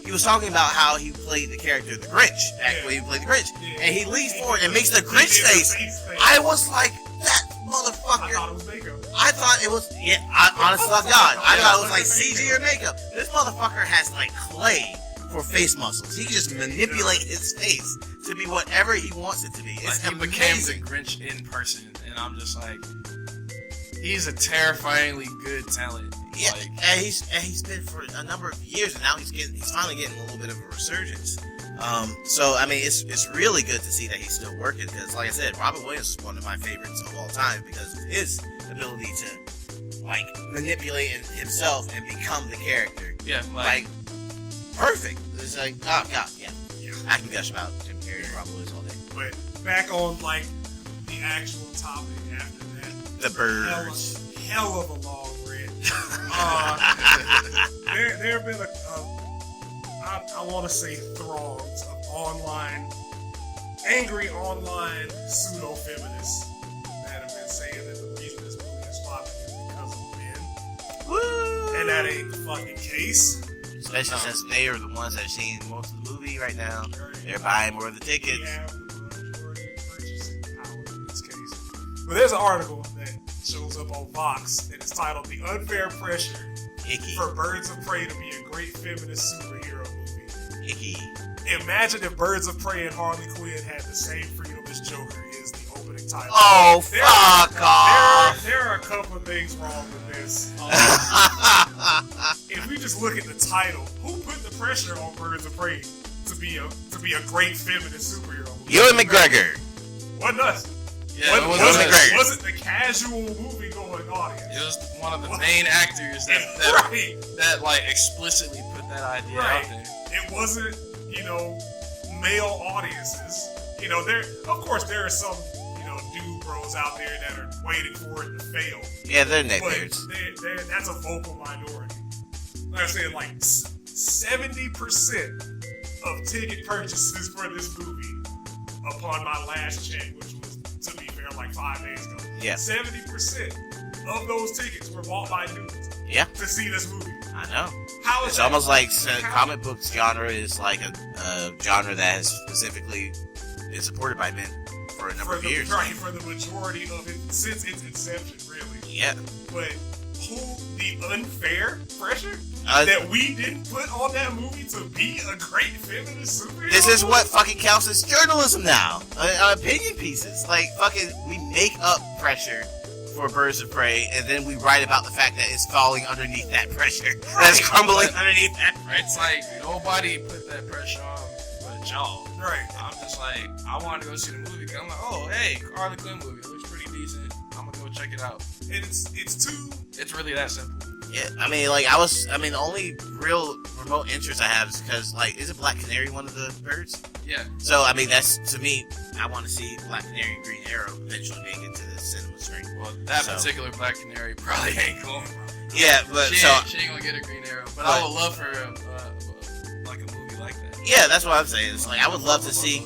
he was talking about how he played the character the Grinch back when he played the Grinch, and he leans forward and makes the Grinch face. I was like, that motherfucker. I thought it was makeup. I thought it was, honest to God, I thought it was like CG or makeup. This motherfucker has clay for face muscles. He can just manipulate his face to be whatever he wants it to be. It's he became the Grinch in person, and I'm just like, he's a terrifyingly good talent. Yeah, and he's been for a number of years, and now he's finally getting a little bit of a resurgence. So I mean, it's really good to see that he's still working, because like I said, Robin Williams is one of my favorites of all time because of his ability to manipulate himself and become the character. Yeah, perfect. It's like, oh god, yeah. I can gush about Jim Carrey and Robin Williams all day. But back on the actual topic after that, the birds. hell of a long rant. There have been I want to say throngs of angry online pseudo-feminists that have been saying that the reason this movie is flopping is because of men. Woo! And that ain't the fucking case. Especially since they are the ones that are seeing most of the movie right now. They're buying more of the tickets. We have the majority purchasing power in this case. But there's an article that shows up on Vox, and it's titled "The Unfair Pressure Icky. for Birds of Prey to be a Great Feminist Superhero Movie." Icky. Imagine if Birds of Prey and Harley Quinn had the same freedom as Joker is the opening title. Oh, fuck off. There are a couple of things wrong with this. If we just look at the title, who put the pressure on Birds of Prey to be a great feminist superhero movie? Ewan McGregor. Wasn't us. Yeah, it wasn't the casual movie going audience. It was one of the main actors that like explicitly put that idea out there. It wasn't, male audiences. Of course there are some, dude bros out there that are waiting for it to fail. Yeah, they're But neckbeards. that's a vocal minority. Like I said, like 70% of ticket purchases for this movie upon my last check, which was, to be fair, like 5 days ago. Yeah. 70% of those tickets were bought by dudes. Yeah. To see this movie. I know. How is It's that? almost like comic books genre is like a genre that has specifically been supported by men for a number of years. Right, for the majority of it since its inception, really. Yeah. But the unfair pressure Uh, that we didn't put on that movie to be a great feminist superhero? This is what fucking counts as journalism now. Opinion pieces. Like, fucking, we make up pressure for Birds of Prey, and then we write about the fact that it's falling underneath that pressure. That's crumbling underneath that pressure. It's like nobody put that pressure on but y'all. Right. I'm just like, I wanted to go see the movie. I'm like, oh, hey, Harley Quinn movie. It looks pretty decent. I'm gonna go check it out. And it's really that simple. Yeah, the only real remote interest I have is because, like, isn't Black Canary one of the birds? Yeah. So, that's, to me, I want to see Black Canary and Green Arrow eventually make it to the cinema screen. Well, that particular Black Canary probably ain't going. Yeah, but she ain't gonna get a Green Arrow. But I would love for like a movie like that. Yeah, that's what I'm saying. It's like, I would love to see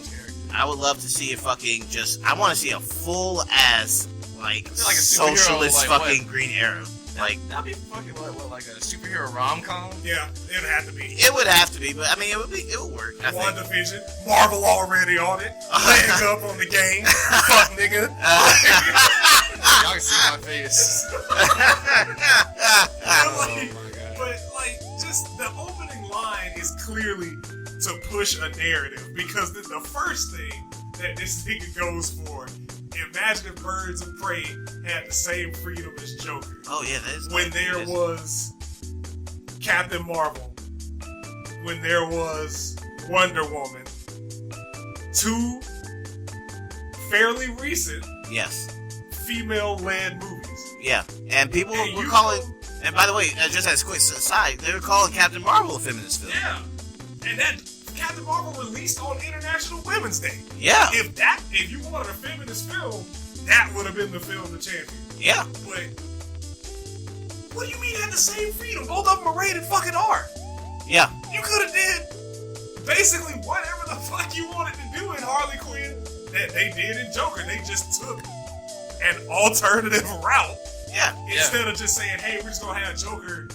a fucking I want to see a full ass, like a socialist like fucking what? Green Arrow. Like, that'd be fucking like a superhero rom-com? Yeah, it'd have to be. It would have to be, but it would work. I think. WandaVision, Marvel already on it. Legs up on the game. Fuck nigga. Y'all can see my face. But just the opening line is clearly to push a narrative, because the first thing that this nigga goes for, imagine if Birds of Prey had the same freedom as Joker. Oh yeah, that is. When there was Captain Marvel, when there was Wonder Woman, two fairly recent female-led movies. Yeah, and people were calling. And by the way, just as a quick aside, they were calling Captain Marvel a feminist film. Yeah, and that Captain Marvel released on International Women's Day. Yeah. If you wanted a feminist film, that would have been the film to champion. Yeah. But what do you mean had the same freedom? Both of them are rated fucking R. Yeah. You could have did basically whatever the fuck you wanted to do in Harley Quinn that they did in Joker. They just took an alternative route. Yeah. Instead of just saying, hey, we're just gonna have Joker,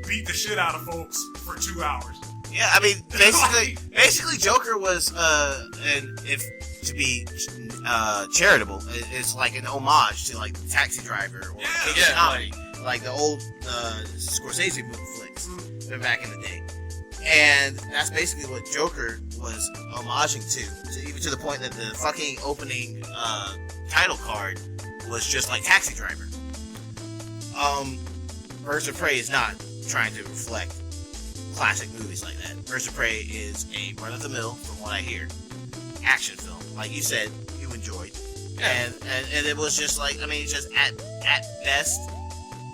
beat the shit out of folks for 2 hours. Yeah, basically Joker was, and if to be charitable, it's like an homage to like Taxi Driver or Comedy, like the old Scorsese movie flicks from back in the day. And that's basically what Joker was homaging to, even to the point that the fucking opening title card was just like Taxi Driver. Birds of Prey is not trying to reflect classic movies like that. Birds of Prey is a run-of-the-mill, from what I hear, action film. Like you said, you enjoyed. Yeah. And it was just like, it's just at best,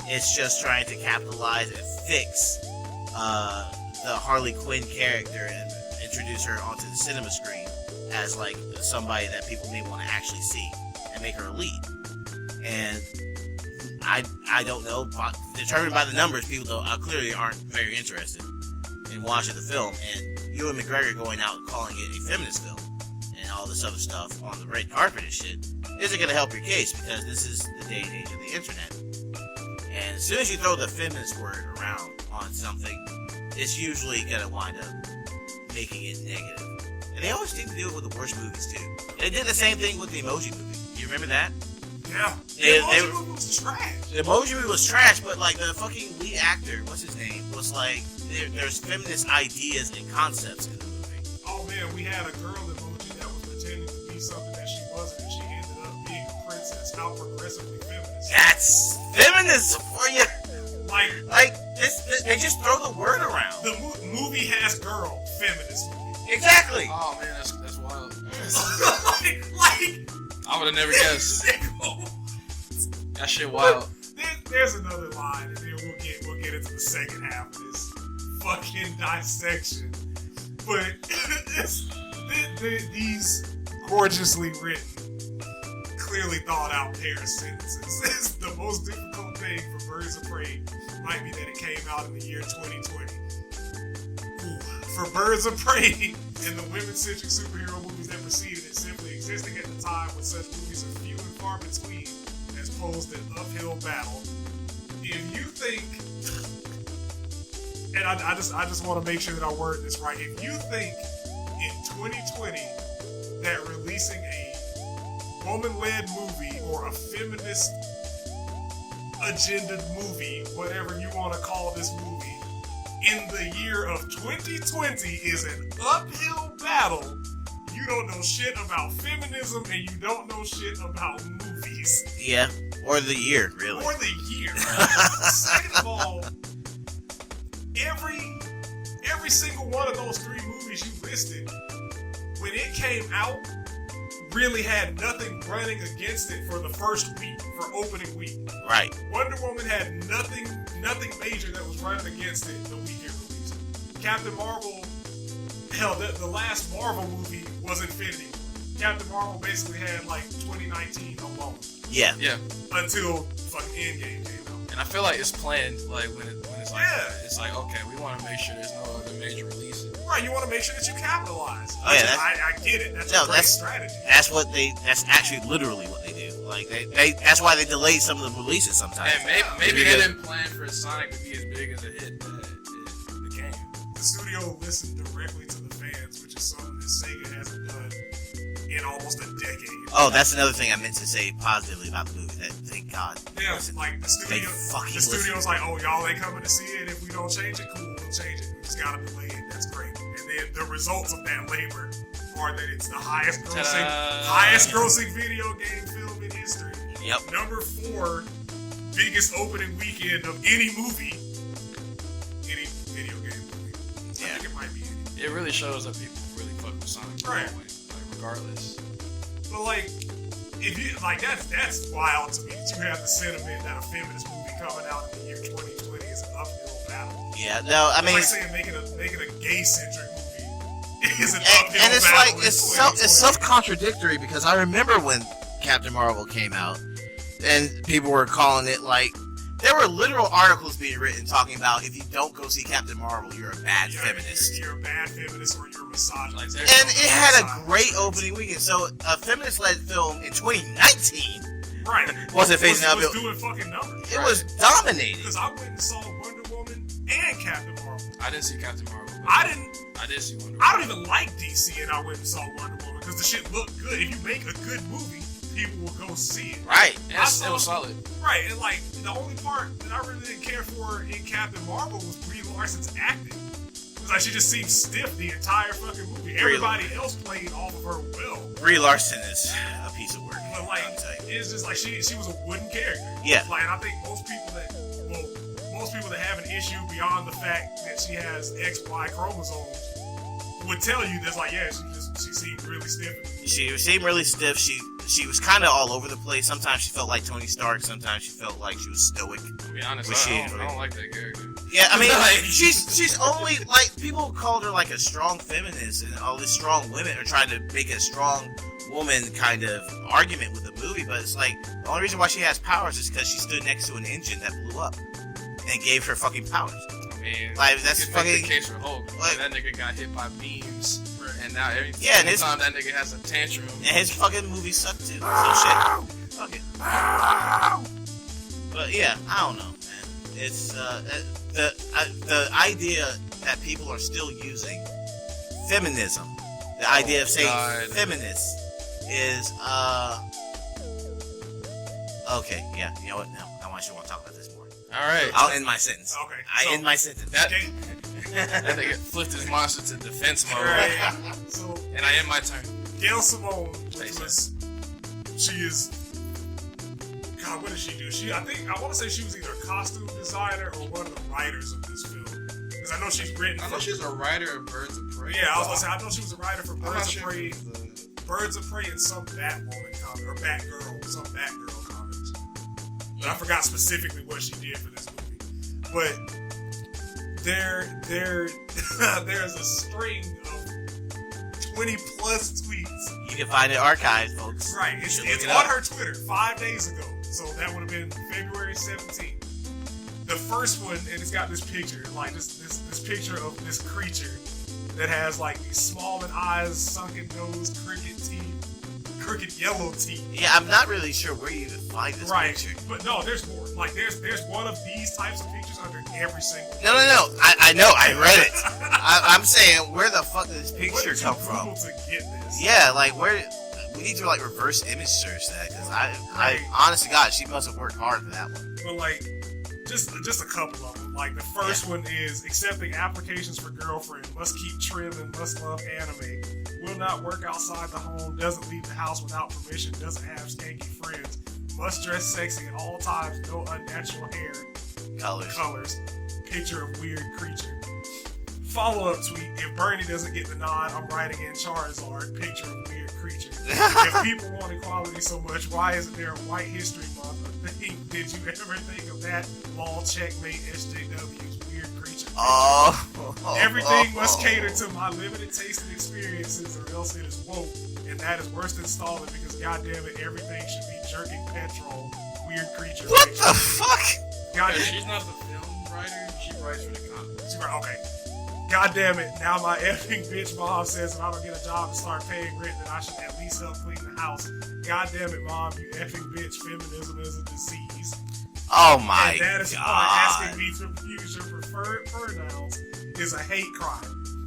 it's just trying to capitalize and fix the Harley Quinn character and introduce her onto the cinema screen as like somebody that people may want to actually see and make her a lead. And I don't know. Determined by the numbers, people clearly aren't very interested in watching the film. And Ewan McGregor going out and calling it a feminist film and all this other stuff on the red carpet and shit isn't going to help your case, because this is the day and age of the internet. And as soon as you throw the feminist word around on something, it's usually going to wind up making it negative. And they always seem to do it with the worst movies too. They did the same thing with the Emoji Movie. You remember that? Yeah. The Emoji Movie was trash. The Emoji Movie was trash, but like the fucking lead actor, what's his name, was like, there's feminist ideas and concepts in the movie. Oh man, we had a girl emoji that was pretending to be something that she wasn't, and she ended up being a princess. How progressively feminist. That's feminism for you. Like they just throw the word around. The movie has girl, feminist movie. Exactly. Oh man, that's wild. like I would have never guessed. That shit wild. There's another line, and then we'll get into the second half of this fucking dissection. But these gorgeously written, clearly thought out pair of sentences. The most difficult thing for Birds of Prey might be that it came out in the year 2020. For Birds of Prey and the women-centric superhero movies that preceded it simply existing at the time when such movies are few and far between has posed an uphill battle. If you think, and I just want to make sure that I word this right, if you think in 2020 that releasing a woman-led movie or a feminist agendaed movie, whatever you want to call this movie, in the year of 2020 is an uphill battle, you don't know shit about feminism and you don't know shit about movies. Yeah, or the year, really. Or the year. Second of all, every single one of those three movies you listed, when it came out, really had nothing running against it for the first week, for opening week. Right. Wonder Woman had nothing major that was running against it the week it released. Captain Marvel, hell, the last Marvel movie was Infinity War. Captain Marvel basically had like 2019 alone. Yeah. Yeah. Until fucking Endgame came out. And I feel like it's planned, like when it's like Yeah. it's like, okay, we want to make sure there's no other major releases. Right, you want to make sure that you capitalize. Oh yeah, I get it. That's a great strategy. That's actually literally what they do. Like they that's why they delayed some of the releases sometimes. And maybe they didn't plan for Sonic to be as big as a hit that it became. The studio listened directly to the fans, which is something that Sega hasn't done in almost a decade. Oh, that's another thing I meant to say positively about the movie. That thank God. Yeah, like the studio's like, oh, y'all ain't coming to see it. If we don't change it, cool, we'll change it. We just gotta delay it. That's great. And then the results of that labor are that it's the highest grossing video game film in history. Yep. Number 4 biggest opening weekend of any movie, any video game movie. Yeah. I think it might be any. It really shows that people really fuck with Sonic, Right? Like regardless. But like, if you like, that's wild to me that you have the sentiment that a feminist movie coming out in the year 2020 is an uphill battle. Yeah. No, I mean, it's like saying making a gay-centric movie is an uphill and it's battle. like it's self-contradictory, because I remember when Captain Marvel came out and people were calling it, like, there were literal articles being written talking about, if you don't go see Captain Marvel, you're a bad feminist. You're a bad feminist, or you're a misogynist. And it had a great opening weekend. So a feminist-led film in 2019 wasn't facing out. It was doing fucking numbers. It was dominating. Because I went and saw Wonder Woman and Captain Marvel. I didn't see Captain Marvel. I did see Wonder Woman. I don't even like DC, and I went and saw Wonder Woman because the shit looked good. If you make a good movie, people will go see it. Right. It was solid. Right, and like, the only part that I really didn't care for in Captain Marvel was Brie Larson's acting. It was like, she just seemed stiff the entire fucking movie. Everybody else played off of her well. Brie Larson is a piece of work. But like, it's just like, she was a wooden character. Yeah. Like, and I think most people that have an issue beyond the fact that she has XY chromosomes would tell you that's like, yeah, she seemed really stiff. She seemed really stiff. She was kind of all over the place. Sometimes she felt like Tony Stark. Sometimes she felt like she was stoic. To be honest, I don't like that character. Yeah, I mean, like, she's only, like, people called her like a strong feminist, and all these strong women are trying to make a strong woman kind of argument with the movie, but it's like the only reason why she has powers is because she stood next to an engine that blew up and gave her fucking powers. I mean, like that's fucking the case for Hulk. Like, that nigga got hit by beams, and now every time that nigga has a tantrum. And his fucking movie sucked too. So shit. Fuck it. But yeah, I don't know, man. It's the idea that people are still using feminism. The idea of saying feminist is okay. Yeah, you know what? No, I want to talk about this more. All right, I'll end my sentence. Okay, I end my sentence. That nigga flipped his monster to defense mode. Right. So, and I end my turn. Gail Simone, she is. God, what did she do? I want to say she was either a costume designer or one of the writers of this film. Because I know she's written. I know she's a writer of Birds of Prey. Yeah, I was gonna say I know she was a writer for Birds of Prey. Birds of Prey and some Batwoman comic or some Batgirl comics. But I forgot specifically what she did for this movie. But there's a string of 20 plus tweets. You can find it archived, folks. Right, it's on her Twitter 5 days ago. So that would have been February 17th. The first one, and it's got this picture, like this picture of this creature that has like these swollen eyes, sunken nose, crooked yellow teeth. Yeah, I'm not really sure where you even find this picture. But no, there's more. Like there's one of these types of pictures under every single. No. I know. I read it. I'm saying, where the fuck did this picture come from? To get this? Yeah, like where. We need to like reverse image search that, because I honest to God, she must have worked hard for that one. But like, just a couple of them. Like the first one is accepting applications for girlfriend, must keep trim and must love anime, will not work outside the home, doesn't leave the house without permission, doesn't have skanky friends, must dress sexy at all times, no unnatural hair, colors, picture of weird creature. Follow-up tweet, if Bernie doesn't get the nod, I'm writing in Charizard, picture of weird creature. If people want equality so much, why isn't there a White History Month? Did you ever think of that? Lol, checkmate, SJW's weird creature. Everything must cater to my limited taste and experiences, or else it is woke, and that is worse than stalling, because goddamn it, everything should be jerking petrol. Weird creature. What the fuck? She's not the film writer. She writes for the comics. Okay. God damn it, now my effing bitch mom says if I don't get a job and start paying rent, that I should at least help clean the house. God damn it, mom, you effing bitch, feminism is a disease. Oh my and that is God. why asking me to use your preferred pronouns is a hate crime.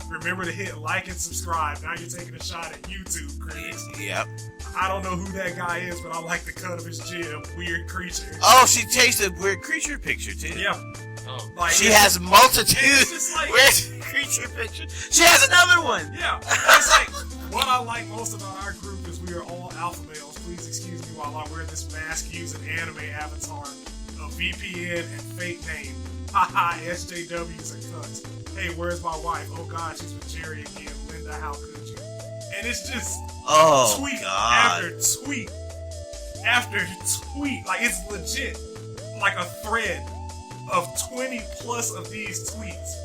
Remember to hit like and subscribe. Now you're taking a shot at YouTube critics. Yep. I don't know who that guy is, but I like the cut of his jib. Weird creature. Oh, she changed the weird creature picture too. Yeah. Like, she has multitudes like, weird creature pictures. She has another one. Yeah. It's like, what I like most about our group is we are all alpha males. Please excuse me while I wear this mask using anime avatar, a VPN, and fake name. Haha, SJWs and cunts. Hey, where's my wife? Oh God, she's with Jerry again. Linda, how could you? And it's just tweet after tweet after tweet. Like, it's legit. Like a thread of 20 plus of these tweets.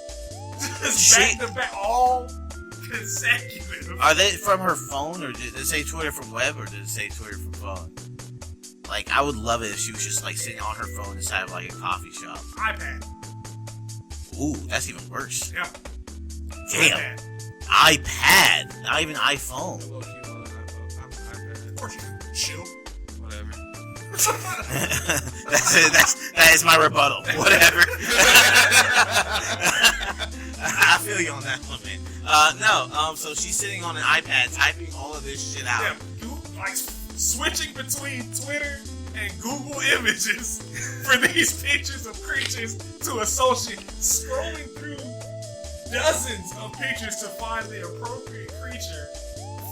Just back to back, all consecutive. Are they from her phone, or did it say Twitter from web, or did it say Twitter from phone? Like, I would love it if she was just like sitting on her phone inside of like a coffee shop. iPad. Ooh, that's even worse. Yeah. Damn. iPad. Not even iPhone. Of course you can chill. Whatever. that is my rebuttal. Whatever. I feel you on that one, man. So she's sitting on an iPad typing all of this shit out. Yeah, like switching between Twitter and Google Images for these pictures of creatures to associate, scrolling through dozens of pictures to find the appropriate creature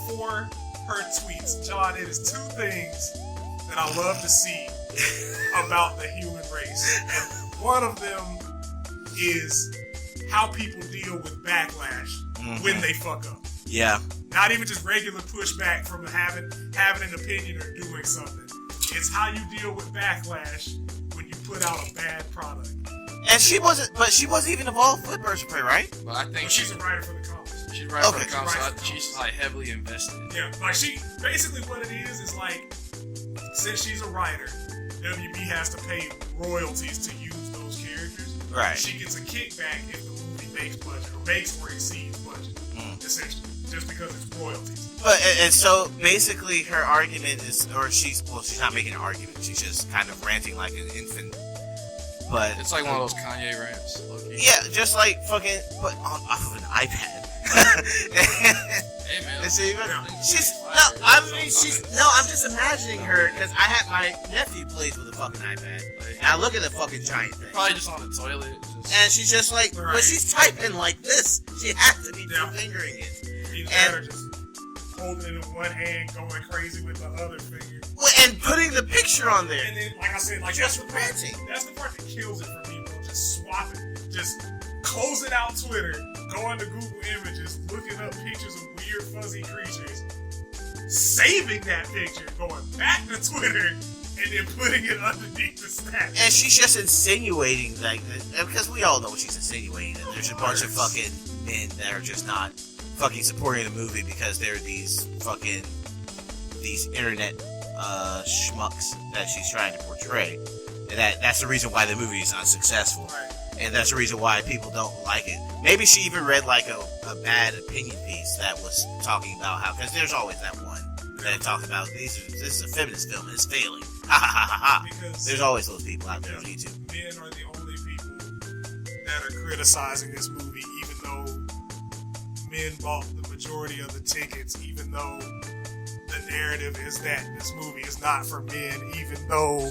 for her tweets. John, it is two things that I love to see about the human race. And one of them is how people deal with backlash when they fuck up. Yeah. Not even just regular pushback from having an opinion or doing something. It's how you deal with backlash when you put out a bad product. And she wasn't even involved with Birds of Prey, right? But I think she's a writer for the comics. She's writing for Okay. the comics, so she's like heavily invested. Yeah, like she basically what it is like since she's a writer, WB has to pay royalties to use those characters. Right. She gets a kickback if the movie makes budget or makes or exceeds budget, essentially, just because it's royalties. But and so basically, her argument is, or she's not making an argument. She's just kind of ranting like an infant. But It's like one of those Kanye rants. Low-key. yeah, just like fucking put off of an iPad. Hey man, She's I'm just imagining her because I had my nephew plays with a fucking iPad. And I look at the fucking giant thing. probably just on the toilet. And she's just like, Right. but she's typing like this. She has to be Yeah. fingering it. Either And- that or just holding it in one hand, going crazy with the other finger. And putting the picture on there. And then, like I said, like Just that's the part. ranting. That's the part that kills it for me, bro. Just swap it. Just closing out Twitter, going to Google Images, looking up pictures of weird fuzzy creatures, saving that picture, going back to Twitter, and then putting it underneath the stat. And she's just insinuating, like, because we all know what she's insinuating, that there's a bunch of fucking men that are just not fucking supporting the movie because they're these internet schmucks that she's trying to portray. And that's the reason why the movie is not successful. Right. And that's the reason why people don't like it. Maybe she even read like a bad opinion piece that was talking about how, because there's always that one that talks about this is a feminist film and it's failing. Ha ha ha ha ha. Because There's always those people out there on YouTube. men are the only people that are criticizing this movie, even though men bought the majority of the tickets, even though the narrative is that this movie is not for men, even though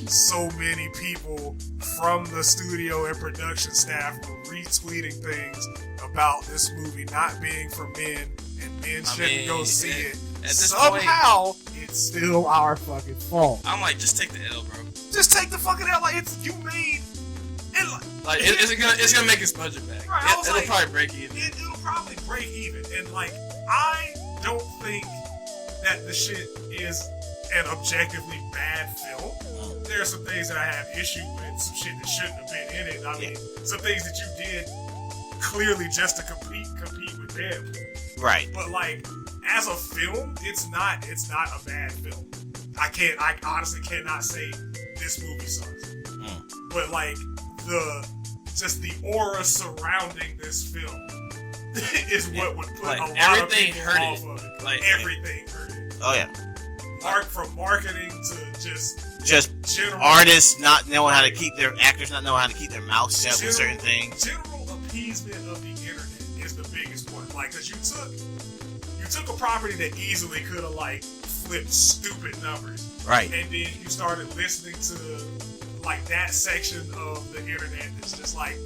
so many people from the studio and production staff were retweeting things about this movie not being for men and men shouldn't go see it. At this Somehow, it's still our fucking fault. I'm like, just take the L, bro. Just take the fucking L. Like, it's you made. And Like, it's gonna make its budget back. Right, I was It'll like, probably break even. It'll probably break even. And like, I don't think that the shit is an objectively bad film. There are some things that I have issue with, some shit that shouldn't have been in it. I mean, some things that you did clearly just to compete with them. Right. But like, as a film, it's not a bad film. I honestly cannot say this movie sucks. But like the aura surrounding this film is what would put like, a lot everything of people hurt off it. of it. Like, everything hurt it. Oh yeah. From marketing to just general artists not knowing how to keep their actors not knowing how to keep their mouths shut with certain things. General appeasement of the internet is the biggest one. Like, cause you took a property that easily could have like flipped stupid numbers. Right. And then you started listening to like that section of the internet that's just like,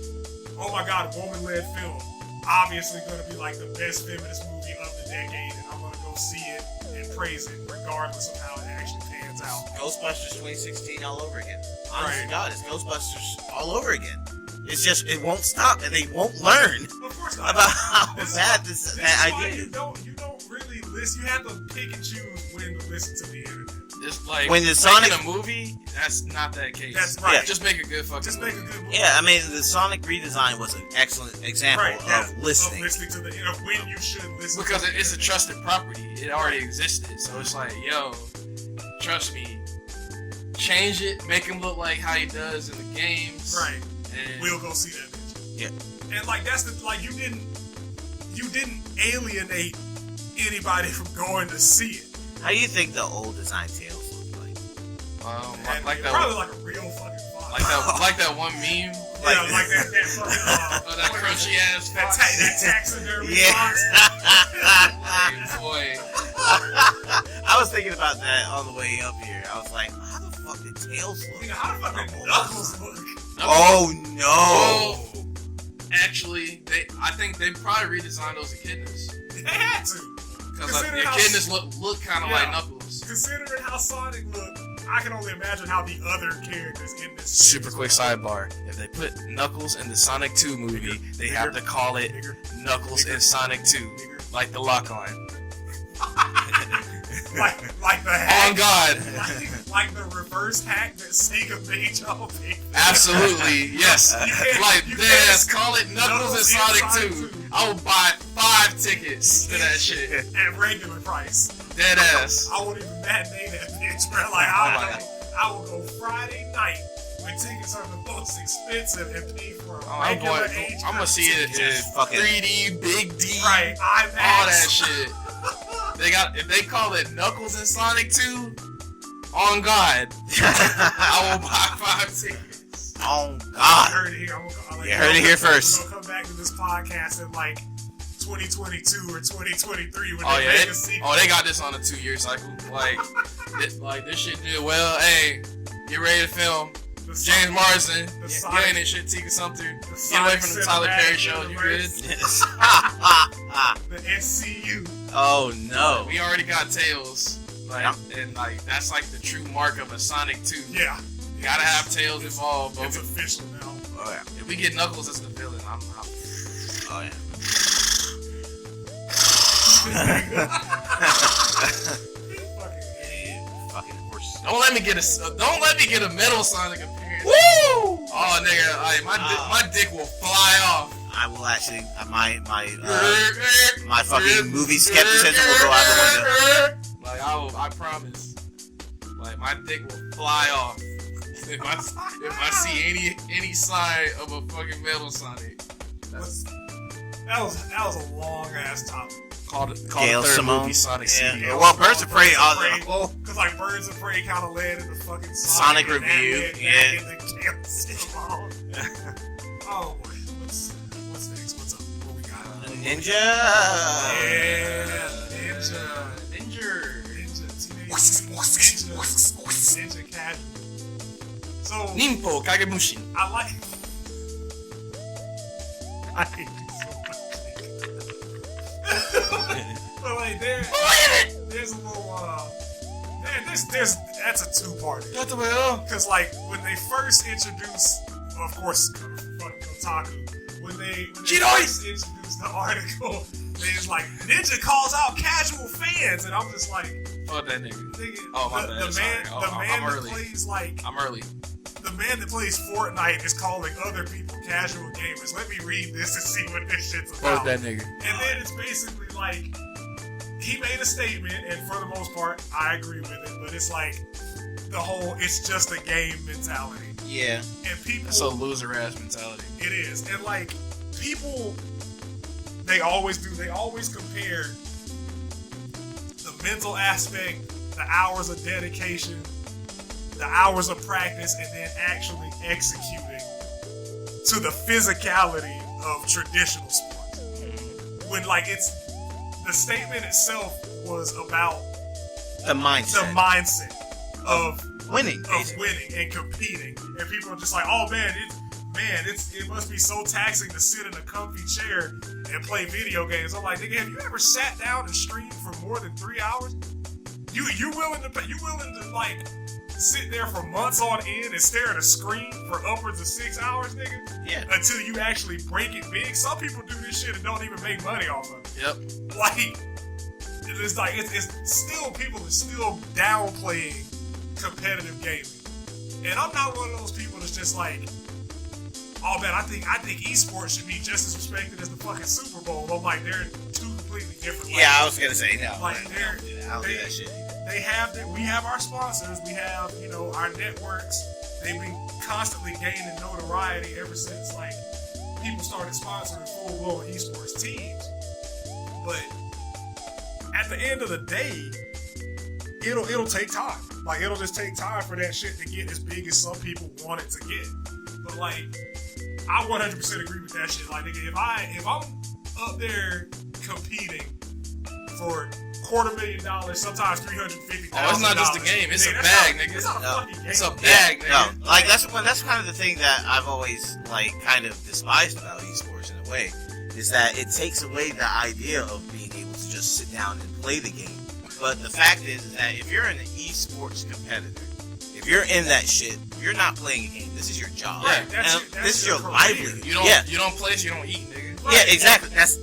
oh my god, woman-led film. Obviously gonna be like the best feminist movie of the decade, and I'm gonna go see it and praise it regardless of how it actually pans out. Ghostbusters 2016 all over again. Honest Right. to God, it's Ghostbusters all over again. It's just it won't stop and they won't learn Of course not. about how This is bad why- this is that why idea you is. don't really listen. You have to pick and choose when to listen to the internet. It's like When the making Sonic- a movie, that's not that case. That's right. Yeah. Just make a good fucking Just movie. make a good movie. Yeah, I mean the Sonic redesign was an excellent example of listening. Of listening to of when you should listen. Because to the it's a internet. trusted property. It already existed. So it's like, yo, trust me. Change it, make him look like how he does in the games. Right. And We'll go see that bitch. Yeah. And like that's the like you didn't alienate anybody from going to see it. How do you think the old design Tails look like? And like that probably like a real fucking font. like that one meme. Like- yeah, like that fucking Oh, that crunchy ass that taxidermy Yeah. font. boy. I was thinking about that on the way up here. I was like, how the fuck did Tails look? Nigga, how the fuck did Knuckles look? Oh no! Oh, actually, I think they probably redesigned those echidnas. They had to. Because the Considering how- echidnas look kind of Yeah. like Knuckles. Considering how Sonic looked, I can only imagine how the other characters in this Super quick sidebar. If they put Knuckles in the Sonic 2 movie, they have to call it Knuckles in Sonic 2. Like the lock line. like the hack. On God. Like the reverse hack that Sega made y'all pay. Absolutely, yes. Like, you yes, can't- call it Knuckles and Sonic 2. I will buy 5 tickets to that shit. At regular price. Dead ass. I won't even matinee that bitch, bro. Like, I will go Friday night when tickets are the most expensive and pay for a regular age. I'm gonna see it in fucking 3D, Big D, right, IMAX. all that shit. If they call it Knuckles and Sonic 2, on God, I will buy 5 tickets. Oh I God. heard it here. You heard it here first. We're gonna come back to this podcast in like 2022 or 2023 when Oh they yeah, make a sequel. they got this on a 2-year cycle. Like this shit did well. Hey, get ready to film. The James Sonic- Marsden, the get Sonic- in this shit, Tika Sumter. Get away Sonic from the Tyler Perry Cinematic show. You good? Universe. The SCU. Oh no. We already got Tails. Like, and like that's like the true mark of a Sonic 2. Yeah. You gotta have Tails involved. But It's official now. Oh yeah. if we get Knuckles as the villain, I'm out. Oh yeah. Fucking horse. Don't let me get a Metal Sonic appearance. Woo! Oh nigga, like, my dick will fly off. I will actually my fucking movie skepticism will go out the window. Like I promise. Like my dick will fly off if I see any sign of a fucking Metal Sonic. That was a long ass topic. Called Gail the third Simone. movie Sonic Yeah. CD. Well, Birds of Prey. Because like Birds of Prey kind of led into fucking Sonic and that review, led yeah. back into Gail Simone. Oh boy, what's next? What's up? What we got? Ninja. Yeah, Ninja, Ninja Casual. So Ninpo Kagemushin. I like. I hate you so much. But like there's a little there's that's a two-parter. Because like when they first introduced, of course, fucking Kotaku, when they first introduced the article, they was like Ninja calls out casual fans, and I'm just like, Fuck that nigga. nigga, My bad. the Sorry. man I'm that early. plays like I'm early. the man that plays Fortnite is calling other people casual gamers. Let me read this and see what this shit's about. Fuck that nigga. And then it's basically like he made a statement, and for the most part, I agree with it. But it's like the whole "it's just a game" mentality, Yeah. and people. That's a loser ass mentality. It is, and like people, they always do. They always compare the mental aspect, the hours of dedication, the hours of practice, and then actually executing to the physicality of traditional sports. When like the statement itself was about The mindset. Of winning. of winning and competing, and people are just like, "Oh man, it must be so taxing to sit in a comfy chair and play video games." I'm like, "Nigga, have you ever sat down and streamed for more than 3 hours? You willing to like sit there for months on end and stare at a screen for upwards of 6 hours, nigga? Yeah. Until you actually break it big. Some people do this shit and don't even make money off of it. Yep. Like, it's still, people are still downplaying competitive gaming. And I'm not one of those people that's just like, oh man, I think esports should be just as respected as the fucking Super Bowl. I'm like, they're two completely different. Yeah, I was gonna say no. Like, I don't do that shit. we have our sponsors, we have, our networks. They've been constantly gaining notoriety ever since like people started sponsoring full-blown esports teams. But at the end of the day, it'll take time. Like, it'll just take time for that shit to get as big as some people want it to get. But like, I 100% agree with that shit. Like, nigga, if I'm up there competing for $250,000, sometimes $350,000. Oh, it's not just a game. It's a bag, nigga. It's not a fucking game. It's a bag, nigga. No, like that's kind of the thing that I've always like kind of despised about esports in a way, is that it takes away the idea of being able to just sit down and play the game. But the fact is that if you're an esports competitor, if you're in that shit, you're not playing a game. This is your job. Right, This is your career. livelihood. You don't play, so you don't eat, nigga. Right. Yeah, exactly. That's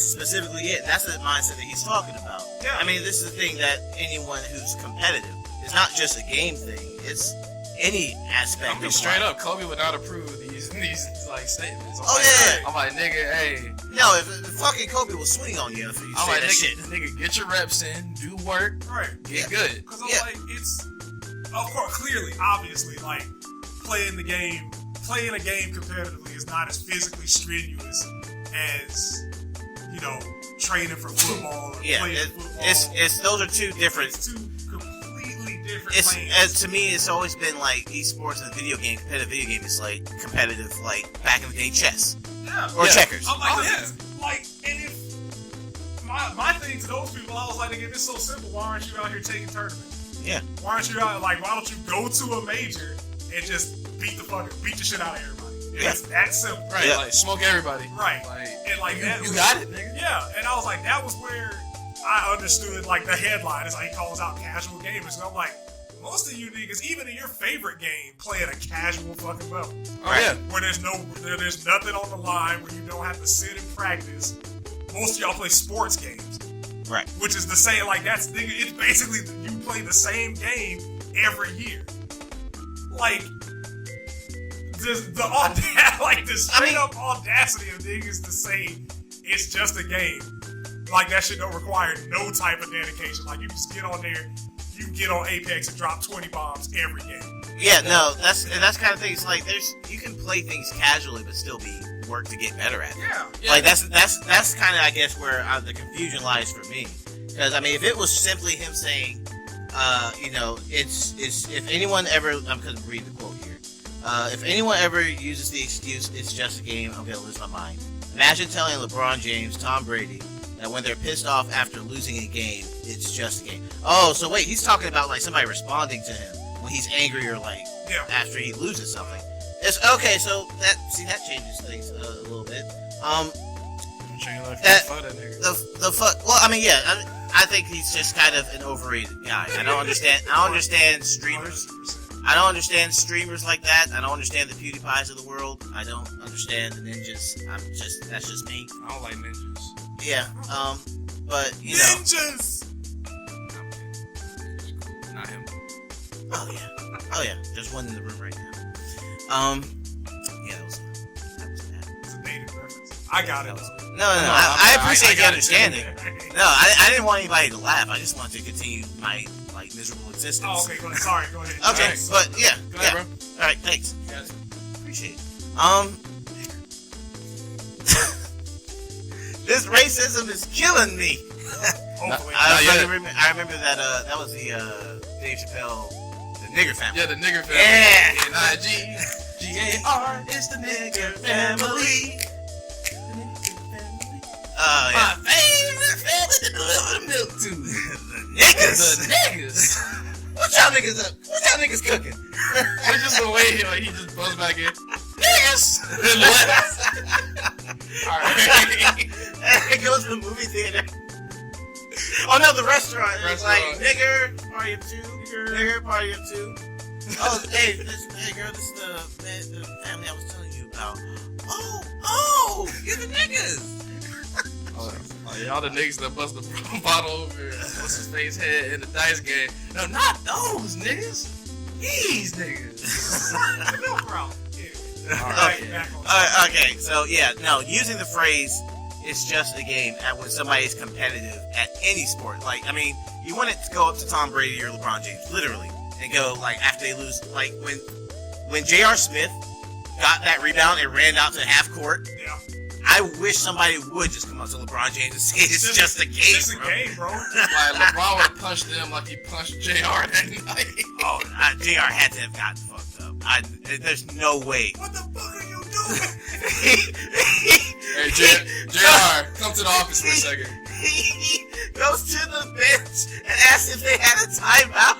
specifically it. That's the mindset that he's talking about. Yeah. I mean, this is the thing that anyone who's competitive, it's not just a game thing. It's any aspect. I mean, straight up, Kobe would not approve these like statements. I'm like, nigga, hey. No, if fucking Kobe will swing on you if you say like, that shit. Nigga, get your reps in, do work, right? Get good. Because I'm like, it's of course, clearly, obviously, like playing a game competitively is not as physically strenuous as training for football or playing football. It's those are two different. It's two completely different to me, it's always been like esports and competitive video game is like competitive, like back in the day chess. Or checkers. I'm like, and if my thing to those people, I was like, if it's so simple, why aren't you out here taking tournaments? Yeah. Why aren't you out, like, why don't you go to a major and just beat the shit out of everybody? It's that simple. Right, like, smoke everybody. Right. Like, and like that you got it, nigga. Yeah, and I was like, that was where I understood, like, the headline is like, he calls out casual gamers, and I'm like, most of you niggas, even in your favorite game, play at a casual fucking level. Oh yeah. Where there's nothing on the line, where you don't have to sit and practice. Most of y'all play sports games. Right. Which is the same, like, it's basically, you play the same game every year. Like, the straight up audacity of niggas to say it's just a game. Like, that shit don't require no type of dedication. Like, you just get on there, you can get on Apex and drop 20 bombs every game. Yeah, no, that's kind of things. Like, you can play things casually, but still be work to get better at it. Yeah. Like that's kind of, I guess, where the confusion lies for me. Because I mean, if it was simply him saying, it's if anyone ever, I'm gonna read the quote here. If anyone ever uses the excuse, it's just a game, I'm gonna lose my mind. Imagine telling LeBron James, Tom Brady, that when they're pissed off after losing a game, it's just a game. Oh, so wait, he's talking about like somebody responding to him when he's angry or like after he loses something. It's okay, so that changes things a little bit. The fuck. Well, I mean, yeah, I think he's just kind of an overrated guy. I don't understand streamers. I don't understand streamers like that. I don't understand the PewDiePies of the world. I don't understand the ninjas. That's just me. I don't like ninjas. Yeah. But you know. Ninjas. Not him. Oh yeah. There's one in the room right now. Yeah, that was bad. It's a dated reference. I got it. No, I appreciate the understanding. No, I didn't want anybody to laugh. I just wanted to continue my miserable existence. Oh, okay. Go ahead. Sorry. Go ahead. Okay, Nice. But yeah. Go ahead, bro. All right, thanks. Appreciate it. This racism is killing me. Hopefully. I remember that was the Dave Chappelle, the nigger family. Yeah, the nigger family. Yeah. N-I-G-G-A-R is the nigger family. Oh, yeah. My favorite family to deliver the milk to. The niggas. The niggas. What y'all niggas up? What y'all niggas cooking? It's just the way he just buzzed back in. Niggas. And left. Alright. It goes to the movie theater. Oh no, the restaurant. It's like, nigger, party of two. Nigger, party of two. Oh, hey girl, this is the family I was telling you about. Oh, you're the niggas. Y'all the niggas that bust the bottle over what's his face head in the dice game. No, not those niggas. These niggas. No problem. Okay, so yeah, no, using the phrase "it's just a game" when somebody's competitive at any sport. Like, I mean, you want it to go up to Tom Brady or LeBron James, literally, and go like after they lose, like when J.R. Smith got that rebound and ran out to half court. Yeah. I wish somebody would just come up to LeBron James and say it's just a game, It's just a game, bro. Like, LeBron would have punched them like he punched JR that night. Oh, JR had to have gotten fucked up. There's no way. What the fuck are you doing? Hey, JR, come to the office for a second. He goes to the bench and asks if they had a timeout.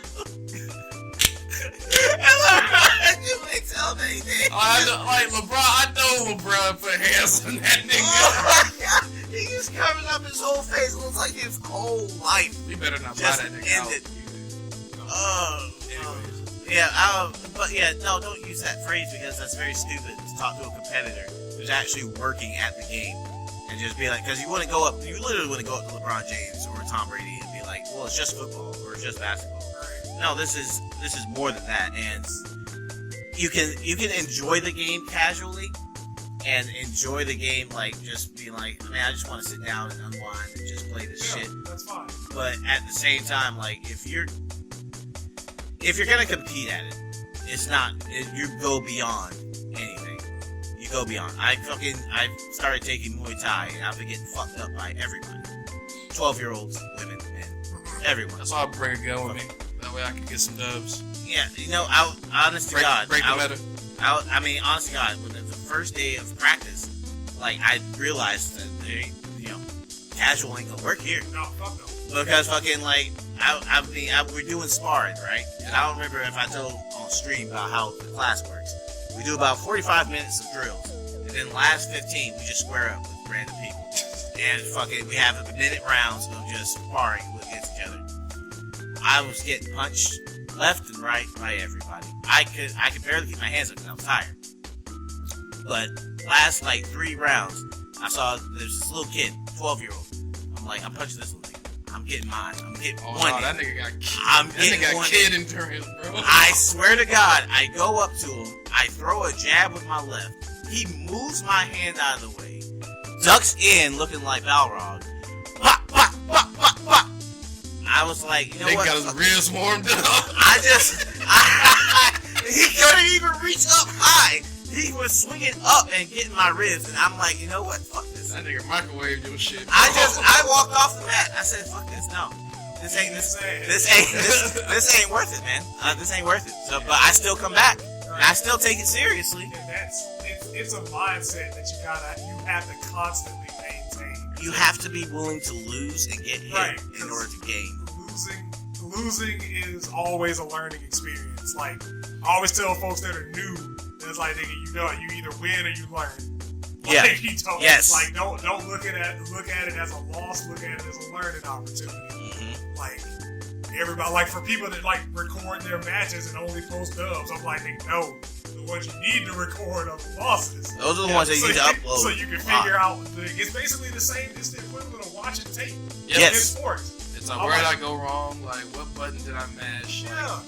And LeBron, you ain't tell me anything. LeBron, I know LeBron put hands on that nigga. Oh my god, he just covered up his whole face. It looks like his whole life. You better not buy Just that nigga ended. Anyways. But yeah, no, don't use that phrase because that's very stupid to talk to a competitor who's actually working at the game and just be like, because you literally want to go up to LeBron James or Tom Brady and be like, well, it's just football or it's just basketball. No, this is more than that, and you can enjoy the game casually and enjoy the game like just being like, man, I just want to sit down and unwind and just play this shit. That's fine. But at the same time, like if you're gonna compete at it, you go beyond anything. You go beyond. I started taking Muay Thai and I've been getting fucked up by everybody. 12-year-olds, women, men, everyone. That's why I bring a gun with me. That way I can get some dubs. Yeah, you know, honest to God, break the meta. I mean, honest to God, when the first day of practice, like I realized that casual ain't gonna work here. No, fuck no. Because fucking like we're doing sparring, right? And I don't remember if I told on stream about how the class works. We do about 45 minutes of drills, and then last 15 we just square up with random people, and fucking we have a minute rounds of just sparring against each other. I was getting punched left and right by everybody. I could barely keep my hands up because I was tired. But last like 3 rounds, I saw there's this little kid, 12-year-old. I'm like, I'm punching this little nigga. I'm getting mine. I'm getting one. Oh, that nigga got kid. That nigga got kid endurance, bro. I swear to God, I go up to him. I throw a jab with my left. He moves my hand out of the way, ducks in, looking like Balrog. Pop, pop, pop, pop, pop. I was like, you know what? Got his ribs warmed up. He couldn't even reach up high. He was swinging up and getting my ribs, and I'm like, you know what? Fuck this. That nigga microwaved your shit. Bro. I walked off the mat. I said, fuck this. No, this ain't worth it, man. This ain't worth it. So, but I still come back, and I still take it seriously. And it's a mindset that you have to constantly maintain. You have to be willing to lose and get hit in order to gain. Losing is always a learning experience. Like I always tell folks that are new, it's like, nigga, you either win or you learn. Yeah. Like, yes. Like don't look at it as a loss. Look at it as a learning opportunity. Mm-hmm. Like everybody, like for people that like record their matches and only post dubs, I'm like, no, the ones you need to record are the losses. Those are the ones that you need to upload. So you can figure out. It's basically the same. It's the equivalent of watching tape. Yes. In sports. It's like, where did I go wrong? Like, what button did I mash? Yeah.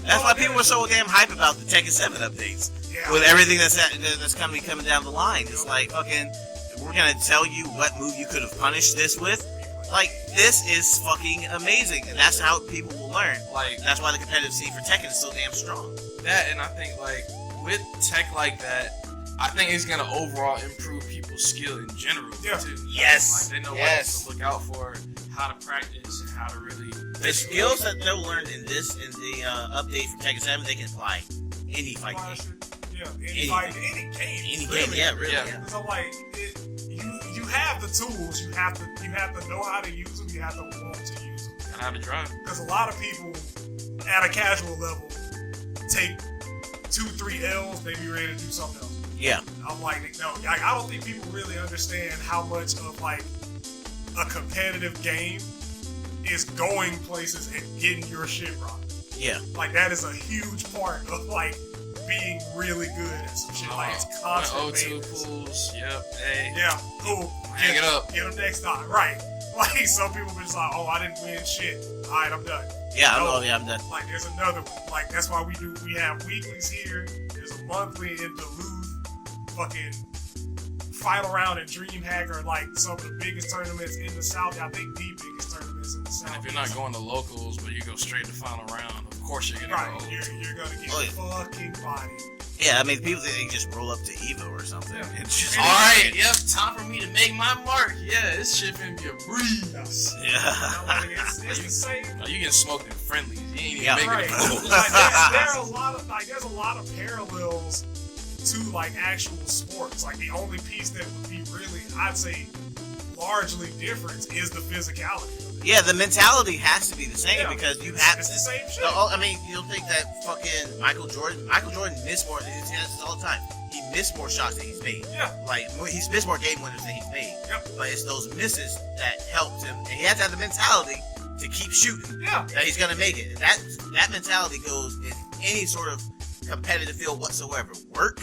That's why people are so damn hype about the Tekken 7 updates. Yeah. With everything that's coming down the line. It's like, fucking, we're gonna tell you what move you could have punished this with. Like, this is fucking amazing. And that's how people will learn. Like, that's why the competitive scene for Tekken is so damn strong. That, and I think, like, with tech like that, I think it's gonna overall improve people's skill in general, too. Yes. Like, they know what to look out for, how to practice, and how to really... The skills that they'll learn in the update for Tekken 7, they can apply any fight game. Yeah, any fight, any game. Any game, yeah, really. Yeah. Because I'm like, you have the tools, you have to know how to use them, you have to want to use them. And how to drive. Because a lot of people at a casual level take 2-3 L's, they be ready to do something else. Yeah. I'm like, no, I don't think people really understand how much of like a competitive game is going places and getting your shit rocked. Yeah. Like that is a huge part of like being really good at some shit. Like it's constant. O2 pools. Yep. Hey. Yeah. Cool. Hang it up. Get them next time. Right. Like some people be just like, oh, I didn't win shit. All right, I'm done. Yeah. I'm done. Like there's another one. Like that's why we have weeklies here. There's a monthly in Duluth. Fucking final round in DreamHack are like some of the biggest tournaments in the South. I think the biggest tournaments in the South. And if you're not going to locals, but you go straight to final round, of course you're gonna go. You're gonna get fucking body. Yeah, I mean, people they just roll up to Evo or something. Yeah. It's just all right. Yep, time for me to make my mark. Yeah, this shit finna be a breeze. Yeah, it's the same. No, you getting smoked in friendlies. You ain't even making right. it. Like, there's a lot of parallels to like actual sports. Like the only piece that would be really, I'd say, largely different is the physicality. Yeah, the mentality has to be the same because you have it's the same shit. I mean, you'll think that fucking Michael Jordan missed more. He says this all the time. He missed more shots than he's made. Yeah. Like he's missed more game winners than he's made. Yep. But it's those misses that helped him, and he has to have the mentality to keep shooting. Yeah. That he's gonna make it. And that mentality goes in any sort of competitive field whatsoever. Work,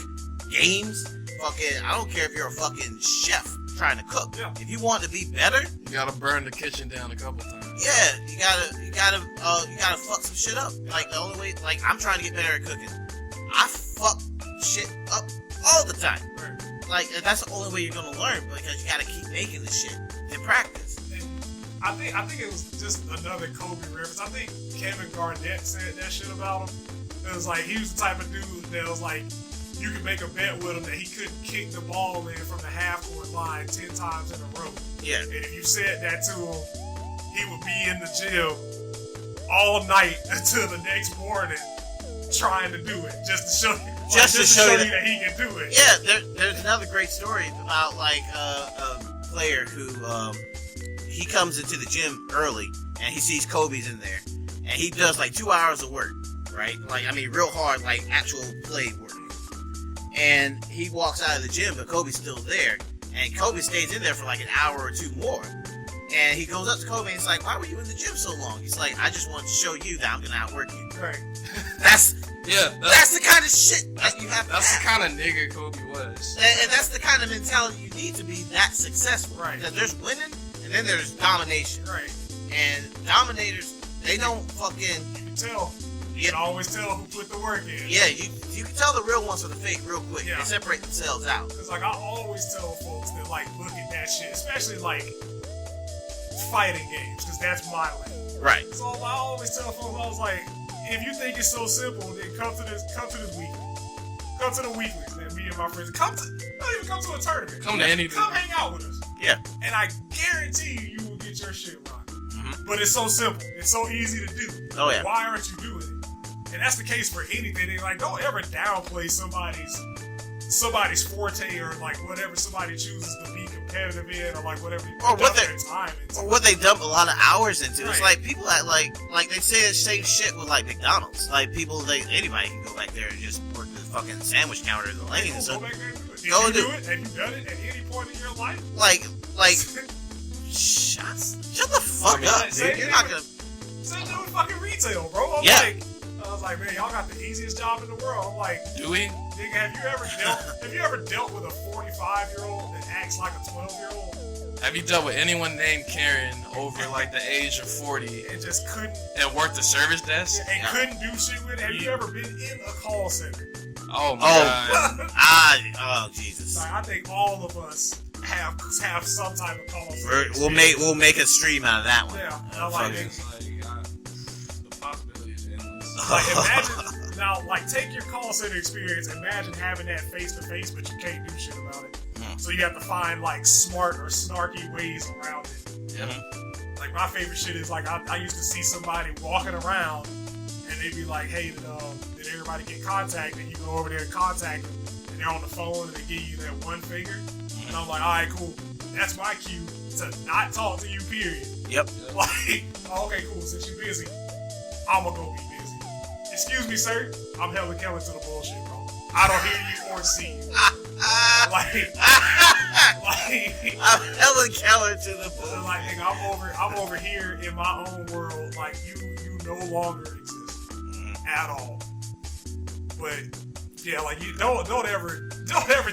games, fucking. I don't care if you're a fucking chef. trying to cook. Yeah. If you want to be better, You gotta burn the kitchen down a couple times. yeah, you gotta fuck some shit up. Like the only way, like I'm trying to get better at cooking. I fuck shit up all the time. Right. Like that's the only way you're gonna learn because you gotta keep making this shit in practice. And I think it was just another Kobe reference. I think Kevin Garnett said that shit about him. It was like he was the type of dude that was like, you could make a bet with him that he couldn't kick the ball in from the half-court line 10 times in a row. Yeah. And if you said that to him, he would be in the gym all night until the next morning trying to do it, just to show you, just to show you that he can do it. Yeah, there's another great story about like a player who he comes into the gym early and he sees Kobe's in there and he does like 2 hours of work, right? Like I mean, real hard, like actual play work. And he walks out of the gym, but Kobe's still there. And Kobe stays in there for like an hour or two more. And he goes up to Kobe and he's like, why were you in the gym so long? He's like, I just wanted to show you that I'm going to outwork you. Right. That's That's the kind of shit that you have to the have. kind of nigga Kobe was. And that's the kind of mentality you need to be that successful. Right. Because there's winning and then there's domination. Right. And dominators, they don't fucking... You can tell. You can always tell who put the work in. Yeah, you can tell the real ones from the fake real quick. Yeah. They separate themselves out. Because, like, I always tell folks that, like, look at that shit, especially, like, fighting games, because that's my lane. Right. So I always tell folks, I was like, if you think it's so simple, then come to this weekly. Come to the weeklies, man. Me and my friends. Don't even come to a tournament. Come to anything. Come hang out with us. Yeah. And I guarantee you will get your shit right. Mm-hmm. But it's so simple. It's so easy to do. Oh, yeah. Why aren't you doing it? And that's the case for anything. They like, don't ever downplay somebody's forte or like whatever somebody chooses to be competitive in or like whatever. Or what their time into. Or what they dump a lot of hours into. It's Right. like people that like they say the same shit with like McDonald's. Like people, anybody can go back there and just work the fucking sandwich counter in the lane and Go stuff. back there and do it. Did Go you do do it? Have you done it at any point in your life? Like shut the fuck up, dude. You're not gonna. Same thing with fucking retail, bro. I was like, man, y'all got the easiest job in the world. I'm like, Do we? nigga, have you ever dealt with a 45-year-old that acts like a 12-year-old Have you dealt with anyone named Karen over like the age of 40 and just couldn't and worked the service desk? and couldn't do shit with it? Have you ever been in a call center? Oh my god. Oh Jesus. Like, I think all of us have some type of call center. We'll make a stream out of that one. Yeah, and I'm like, It's like, the possibilities are endless. like imagine now, like take your call center experience. Imagine having that face to face, but you can't do shit about it. So you have to find like smart or snarky ways around it. Yeah. Like my favorite shit is like I used to see somebody walking around and they'd be like, hey, did everybody get contacted? And you go over there and contact them and they're on the phone and they give you that one finger. And I'm like, alright, cool. That's my cue to not talk to you, period. Yep. Like, okay, cool. Since you're busy, I'm gonna go be busy. Excuse me, sir. I'm Helen Keller to the bullshit, bro. I don't hear you or see you. Like, I'm Helen Keller to the bull. like, nigga, I'm over here in my own world. Like, you no longer exist at all. But yeah, like, you don't ever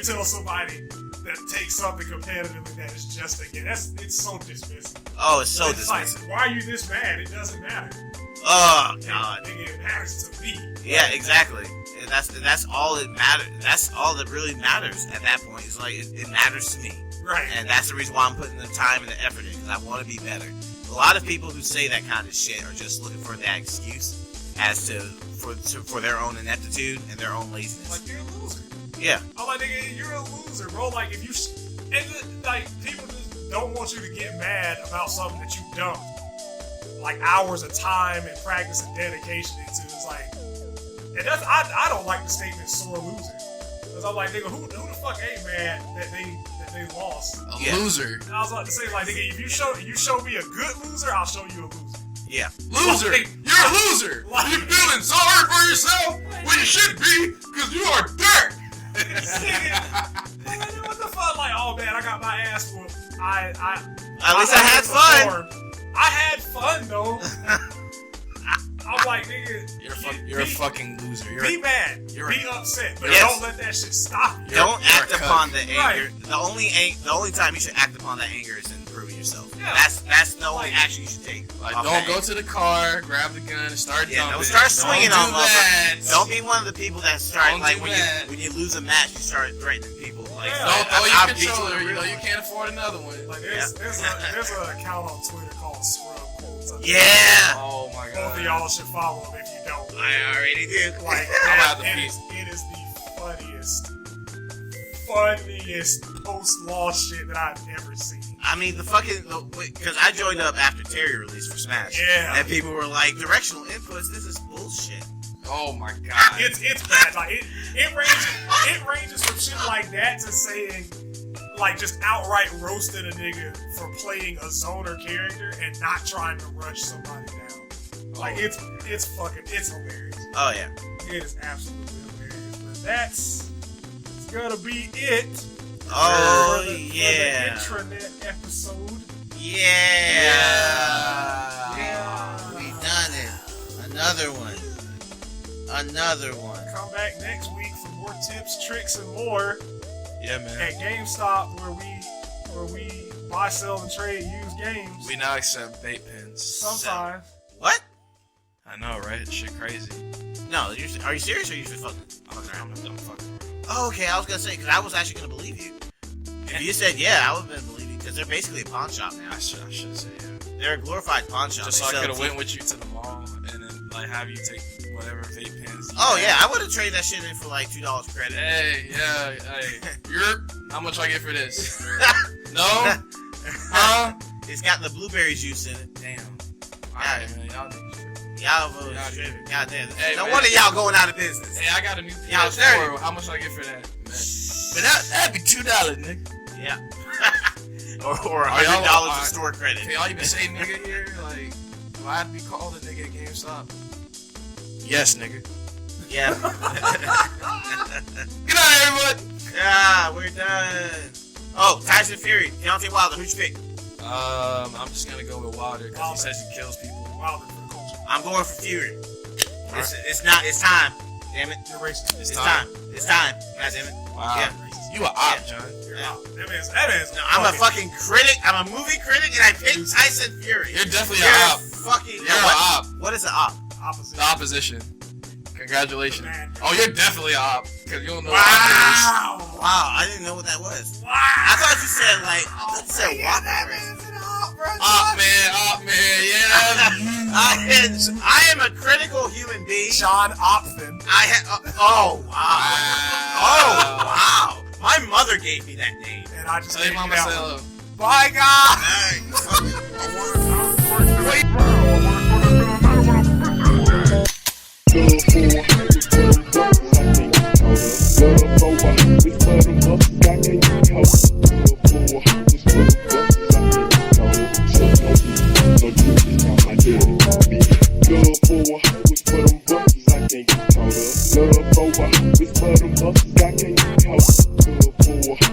tell somebody that takes something competitively that is just a game. It's so dismissive. Oh, it's so It's like, dismissive. why are you this mad? It doesn't matter. Oh God. Nigga, it matters to me. Yeah, exactly. And that's all that matters. That's all that really matters at that point. It's like it matters to me, Right. and that's the reason why I'm putting the time and the effort in because I want to be better. A lot of people who say that kind of shit are just looking for that excuse as to for their own ineptitude and their own laziness. Like, you're a loser. Yeah. I'm like, nigga, you're a loser, bro. Like, if you like, people just don't want you to get mad about something that you dumped like hours of time and practice and dedication into. It's like, and that's I don't like the statement "sore loser" because I'm like, nigga, who the fuck ain't mad that they lost? A loser. And I was about to say, like, nigga, if you show me a good loser, I'll show you a loser. Yeah. Loser! Like, You're a loser! like- You're feeling sorry for yourself when you should be, because you are dirt! What the fuck? Like, oh man, I got my ass whooped. At least I had fun. I had fun though. I'm like, nigga, you're a fucking loser. Be mad, be upset, but don't let that shit stop you. Don't act upon the anger. The only time you should act upon that anger is in improving yourself. Yeah. That's the only action you should take. Like, don't go to the car, grab the gun, and start jumping. Don't start swinging on them. Don't be one of the people that start like when you lose a match, you start threatening people. Like, don't throw your controller. You know you can't afford another one. Like there's an account on Twitter called Scrub Quotes. Yeah. Oh my god. Both of y'all should follow him if you don't. I already do. Like it is the funniest post-law shit that I've ever seen. I mean, because I joined up after Terry released for Smash. Yeah. And people were like, directional inputs, this is bullshit. Oh my god. It's bad. Like it ranges from shit like that to saying, like, just outright roasting a nigga for playing a zoner character and not trying to rush somebody down. Like, it's hilarious. Oh, yeah. It is absolutely hilarious. But that's gonna be it. Oh, for the intranet episode. Yeah. We done it. Another one. Come back next week for more tips, tricks, and more. Yeah, man. At GameStop, where we buy, sell, and trade used games. We now accept vape pens. Sometimes. What? I know, right? Shit crazy. No, are you serious or are you just fucking around? I'm fucking around. Oh, okay, I was gonna say, because I was actually gonna believe you. If you said yeah, I would have been believing, because they're basically a pawn shop now. I should say yeah. They're a glorified pawn shop. Just so I could have went with you to the mall and then like have you take whatever vape pens. I would have traded that shit in for like $2 credit. Hey, how much I get for this? No? Huh? It's got the blueberry juice in it. Damn. Alright, man, y'all niggas tripping. Y'all tripping. Goddamn. Hey, no wonder y'all going out of business. Hey, I got a new PS4. How much I get for that? Man. But that'd be $2, nigga. Yeah. or $100 in store credit. Can y'all even say nigga here? Like, do I have to be called a nigga at GameStop? Yes, nigga. Yeah. Good night, everyone. Yeah, we're done. Oh, Tyson Fury, Deontay Wilder, who'd you pick? I'm just gonna go with Wilder because he says he kills people. Wilder for the culture. I'm going for Fury. It's time. Damn it. You're racist. It's time. God damn it. Wow. Yeah. You are op, John. You're out. That is. No, I'm a fucking critic. I'm a movie critic, and I picked Tyson Fury. You're definitely an op. You're an op. What is an op? Opposition. The opposition. Congratulations. Oh, you're definitely an op because you don't know. Wow. I didn't know what that was. Wow. I thought you said like. Op man. Yeah. I am a critical human being. John Opfin. Oh wow. My mother gave me that name. And I just tell your mama say hello. Bye, guys. Love for, it's for them bucks, I can't talk. Love for.